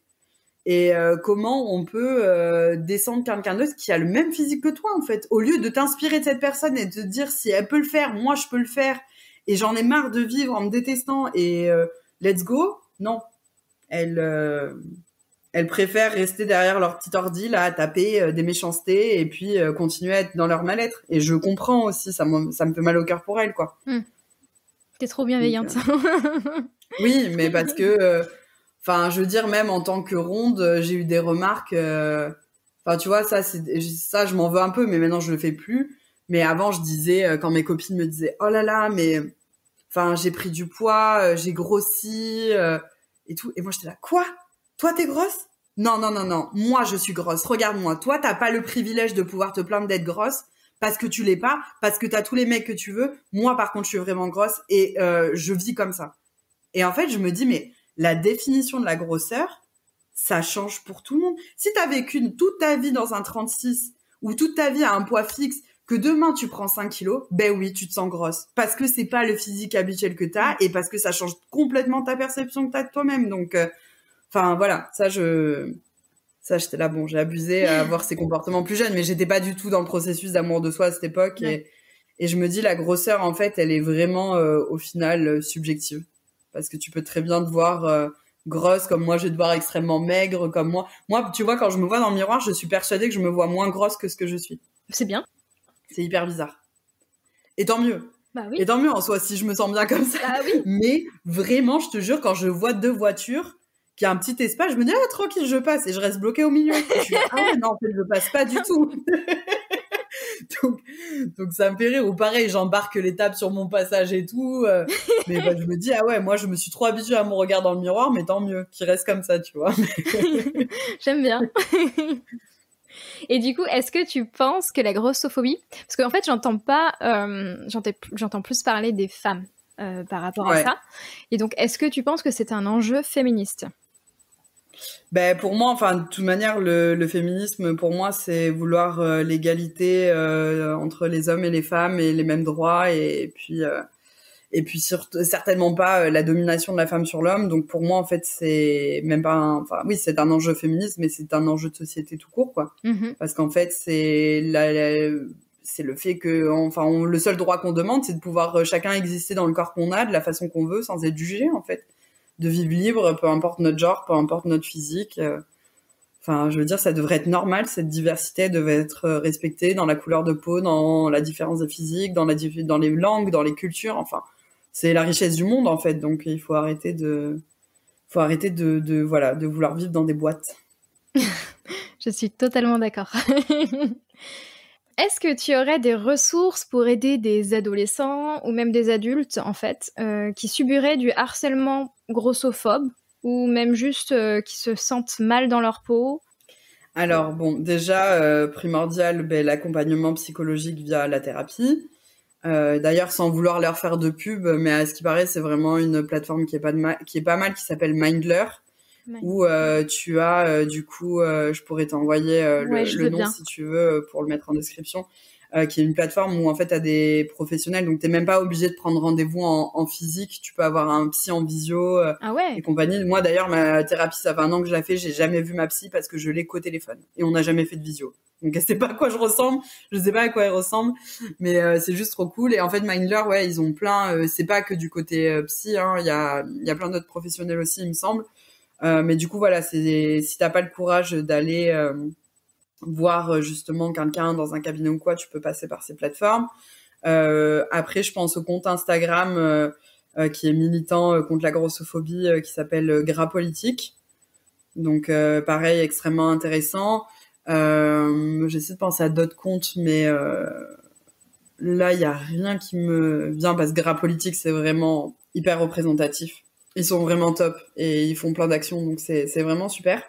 Et comment on peut descendre quelqu'un d'autre qui a le même physique que toi en fait, au lieu de t'inspirer de cette personne et de te dire si elle peut le faire, moi je peux le faire et j'en ai marre de vivre en me détestant et let's go. Non, elles préfèrent rester derrière leur petit ordi là à taper des méchancetés et puis continuer à être dans leur mal-être. Et je comprends aussi, ça me fait mal au cœur pour elles quoi. T'es trop bienveillante. Oui, mais parce que enfin, je veux dire, même en tant que ronde, j'ai eu des remarques. Enfin, tu vois, ça, je m'en veux un peu, mais maintenant je le fais plus. Mais avant, je disais, quand mes copines me disaient, oh là là, mais, enfin, j'ai pris du poids, j'ai grossi et tout. Et moi, j'étais là, quoi? Toi, t'es grosse? Non, non, non, non. Moi, je suis grosse. Regarde-moi. Toi, t'as pas le privilège de pouvoir te plaindre d'être grosse parce que tu l'es pas, parce que t'as tous les mecs que tu veux. Moi, par contre, je suis vraiment grosse et je vis comme ça. Et en fait, je me dis, mais la définition de la grosseur, ça change pour tout le monde. Si t'as vécu toute ta vie dans un 36 ou toute ta vie à un poids fixe, que demain tu prends 5 kilos, ben oui, tu te sens grosse. Parce que c'est pas le physique habituel que t'as et parce que ça change complètement ta perception que t'as de toi-même. Donc, enfin, voilà, ça, j'étais là, bon, j'ai abusé à avoir ces comportements plus jeunes, mais j'étais pas du tout dans le processus d'amour de soi à cette époque. Ouais. Et je me dis, la grosseur, en fait, elle est vraiment, au final, subjective. Parce que tu peux très bien te voir grosse, comme moi je vais te voir extrêmement maigre, comme moi. Moi, tu vois, quand je me vois dans le miroir, je suis persuadée que je me vois moins grosse que ce que je suis. C'est bien. C'est hyper bizarre. Et tant mieux. Bah oui. Et tant mieux en soi, si je me sens bien comme ça. Bah oui. Mais vraiment, je te jure, quand je vois deux voitures, qu'il y a un petit espace, je me dis, ah, tranquille, je passe. Et je reste bloquée au milieu. Et je suis là, ah ouais, non, en fait, je passe pas du tout. Donc ça me fait rire. Ou pareil, j'embarque l'étape sur mon passage et tout. Mais bah, je me dis, ah ouais, moi je me suis trop habituée à mon regard dans le miroir, mais tant mieux qu'il reste comme ça, tu vois. J'aime bien. Et du coup, est-ce que tu penses que la grossophobie, parce qu'en fait j'entends plus parler des femmes par rapport à ça, et donc est-ce que tu penses que c'est un enjeu féministe? Ben pour moi, enfin de toute manière, le féminisme pour moi c'est vouloir l'égalité entre les hommes et les femmes et les mêmes droits et puis certainement pas la domination de la femme sur l'homme. Donc pour moi en fait c'est même pas oui c'est un enjeu féministe mais c'est un enjeu de société tout court quoi. Parce qu'en fait c'est le fait que le seul droit qu'on demande c'est de pouvoir chacun exister dans le corps qu'on a de la façon qu'on veut sans être jugé en fait. De vivre libre, peu importe notre genre, peu importe notre physique. Enfin, je veux dire, ça devrait être normal, cette diversité devrait être respectée dans la couleur de peau, dans la différence des physiques, dans les langues, dans les cultures. Enfin, c'est la richesse du monde, en fait. Donc, il faut arrêter de vouloir vivre dans des boîtes. Je suis totalement d'accord. Est-ce que tu aurais des ressources pour aider des adolescents ou même des adultes, en fait, qui subiraient du harcèlement grossophobe ou même juste qui se sentent mal dans leur peau? Alors, bon, déjà, primordial, l'accompagnement psychologique via la thérapie. D'ailleurs, sans vouloir leur faire de pub, mais à ce qui paraît, c'est vraiment une plateforme qui est pas mal, qui s'appelle Mindler. Où tu as du coup je pourrais t'envoyer le nom si tu veux pour le mettre en description. qui est une plateforme où en fait t'as des professionnels, donc t'es même pas obligé de prendre rendez-vous en physique, tu peux avoir un psy en visio et compagnie. Moi d'ailleurs ma thérapie ça fait 1 an que je la fais, j'ai jamais vu ma psy parce que je l'ai qu'au téléphone et on n'a jamais fait de visio. Donc elle sait pas à quoi je ressemble, je sais pas à quoi elle ressemble, mais c'est juste trop cool. Et en fait Mindler, ouais, ils ont plein, c'est pas que du côté psy, hein, il y a plein d'autres professionnels aussi, il me semble. Mais du coup voilà, si t'as pas le courage d'aller voir justement quelqu'un dans un cabinet ou quoi, tu peux passer par ces plateformes. Après, je pense au compte Instagram qui est militant contre la grossophobie, qui s'appelle Gras Politique. Donc pareil, extrêmement intéressant. J'essaie de penser à d'autres comptes, mais là, il y a rien qui me vient parce que Gras Politique, c'est vraiment hyper représentatif. Ils sont vraiment top et ils font plein d'actions, donc c'est vraiment super.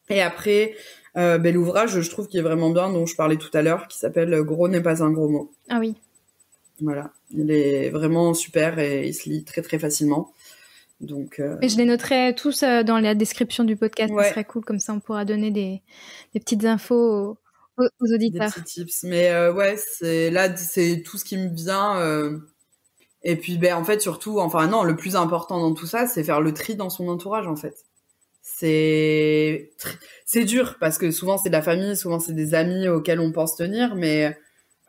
Et après, l'ouvrage, je trouve qu'il est vraiment bien, dont je parlais tout à l'heure, qui s'appelle « Gros n'est pas un gros mot ». Ah oui. Voilà, il est vraiment super et il se lit très très facilement. Donc, et je les noterai tous dans la description du podcast, ouais. Ce serait cool, comme ça on pourra donner des petites infos aux auditeurs. Des petits tips, mais ouais, c'est tout ce qui me vient. Et puis, en fait, surtout, le plus important dans tout ça, c'est faire le tri dans son entourage, en fait. C'est dur, parce que souvent, c'est de la famille, souvent, c'est des amis auxquels on pense tenir, mais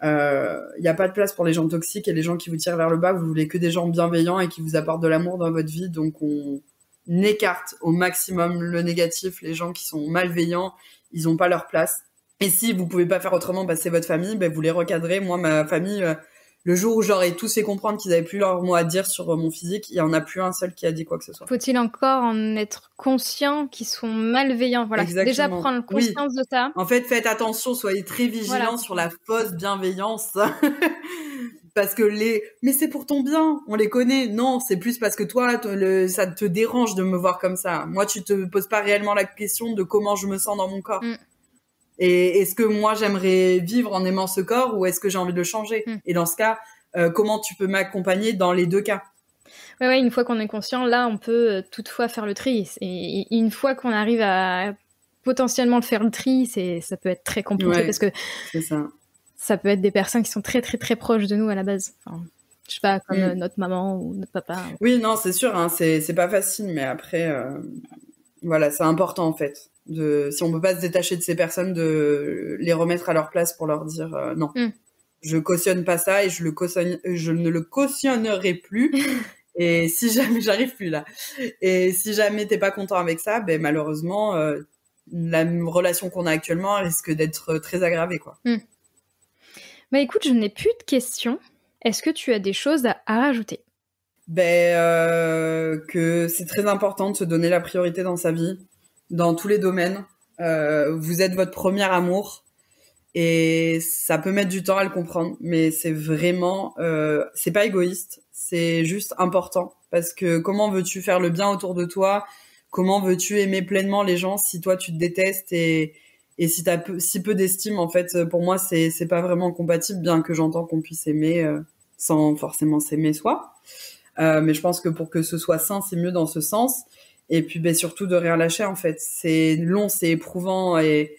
il n'y a pas de place pour les gens toxiques et les gens qui vous tirent vers le bas. Vous voulez que des gens bienveillants et qui vous apportent de l'amour dans votre vie, donc on écarte au maximum le négatif. Les gens qui sont malveillants, ils n'ont pas leur place. Et si vous pouvez pas faire autrement, c'est votre famille, vous les recadrez. Moi, ma famille... le jour où j'aurais tous fait comprendre qu'ils avaient plus leur mot à dire sur mon physique, il y en a plus un seul qui a dit quoi que ce soit. Faut-il encore en être conscient qu'ils sont malveillants? Voilà, déjà prendre conscience de ça. En fait, faites attention, soyez très vigilants sur la fausse bienveillance. Parce que mais c'est pour ton bien, on les connaît. Non, c'est plus parce que toi, ça te dérange de me voir comme ça. Moi, tu te poses pas réellement la question de comment je me sens dans mon corps. Et est-ce que moi j'aimerais vivre en aimant ce corps ou est-ce que j'ai envie de le changer? Et dans ce cas, comment tu peux m'accompagner dans les deux cas? Ouais, une fois qu'on est conscient, là on peut toutefois faire le tri. Et une fois qu'on arrive à potentiellement faire le tri, ça peut être très compliqué parce que ça peut être des personnes qui sont très très très proches de nous à la base. Enfin, je sais pas, comme notre maman ou notre papa. Oui, non, c'est sûr, hein, c'est pas facile, mais après, voilà, c'est important en fait. Si on peut pas se détacher de ces personnes, de les remettre à leur place pour leur dire non, je cautionne pas ça et je ne le cautionnerai plus. Et si jamais j'arrive plus là, et si jamais t'es pas content avec ça, malheureusement la relation qu'on a actuellement risque d'être très aggravée, quoi. Écoute, je n'ai plus de questions. Est-ce que tu as des choses à rajouter? Que c'est très important de se donner la priorité dans sa vie. Dans tous les domaines, vous êtes votre premier amour et ça peut mettre du temps à le comprendre, mais c'est vraiment, c'est pas égoïste, c'est juste important parce que comment veux-tu faire le bien autour de toi? Comment veux-tu aimer pleinement les gens si toi tu te détestes et si t'as si peu d'estime? En fait, pour moi, c'est pas vraiment compatible, bien que j'entends qu'on puisse aimer sans forcément s'aimer soi. Mais je pense que pour que ce soit sain, c'est mieux dans ce sens. Et puis surtout de rien lâcher en fait. C'est long, c'est éprouvant et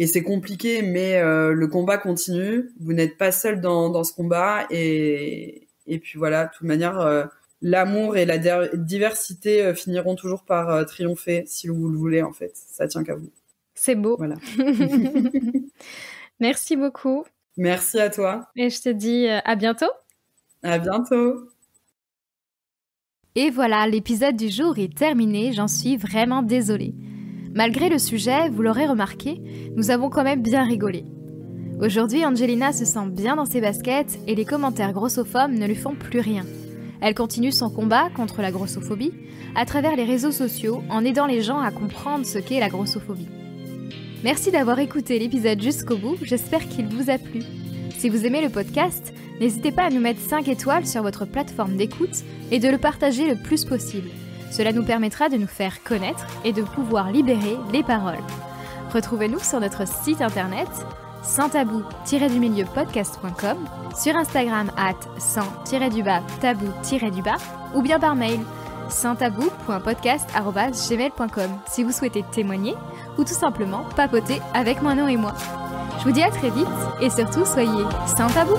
c'est compliqué, mais le combat continue. Vous n'êtes pas seul dans ce combat et puis voilà, de toute manière, l'amour et la diversité finiront toujours par triompher si vous le voulez en fait. Ça tient qu'à vous. C'est beau. Voilà. Merci beaucoup. Merci à toi. Et je te dis à bientôt. À bientôt. Et voilà, l'épisode du jour est terminé, j'en suis vraiment désolée. Malgré le sujet, vous l'aurez remarqué, nous avons quand même bien rigolé. Aujourd'hui, Angelina se sent bien dans ses baskets et les commentaires grossophobes ne lui font plus rien. Elle continue son combat contre la grossophobie à travers les réseaux sociaux en aidant les gens à comprendre ce qu'est la grossophobie. Merci d'avoir écouté l'épisode jusqu'au bout, j'espère qu'il vous a plu. Si vous aimez le podcast, n'hésitez pas à nous mettre 5 étoiles sur votre plateforme d'écoute et de le partager le plus possible. Cela nous permettra de nous faire connaître et de pouvoir libérer les paroles. Retrouvez-nous sur notre site internet sans-tabou-podcast.com, sur Instagram @sans-tabou- ou bien par mail sans-tabou.podcast@gmail.com si vous souhaitez témoigner ou tout simplement papoter avec Manon et moi. Je vous dis à très vite et surtout soyez sans tabou.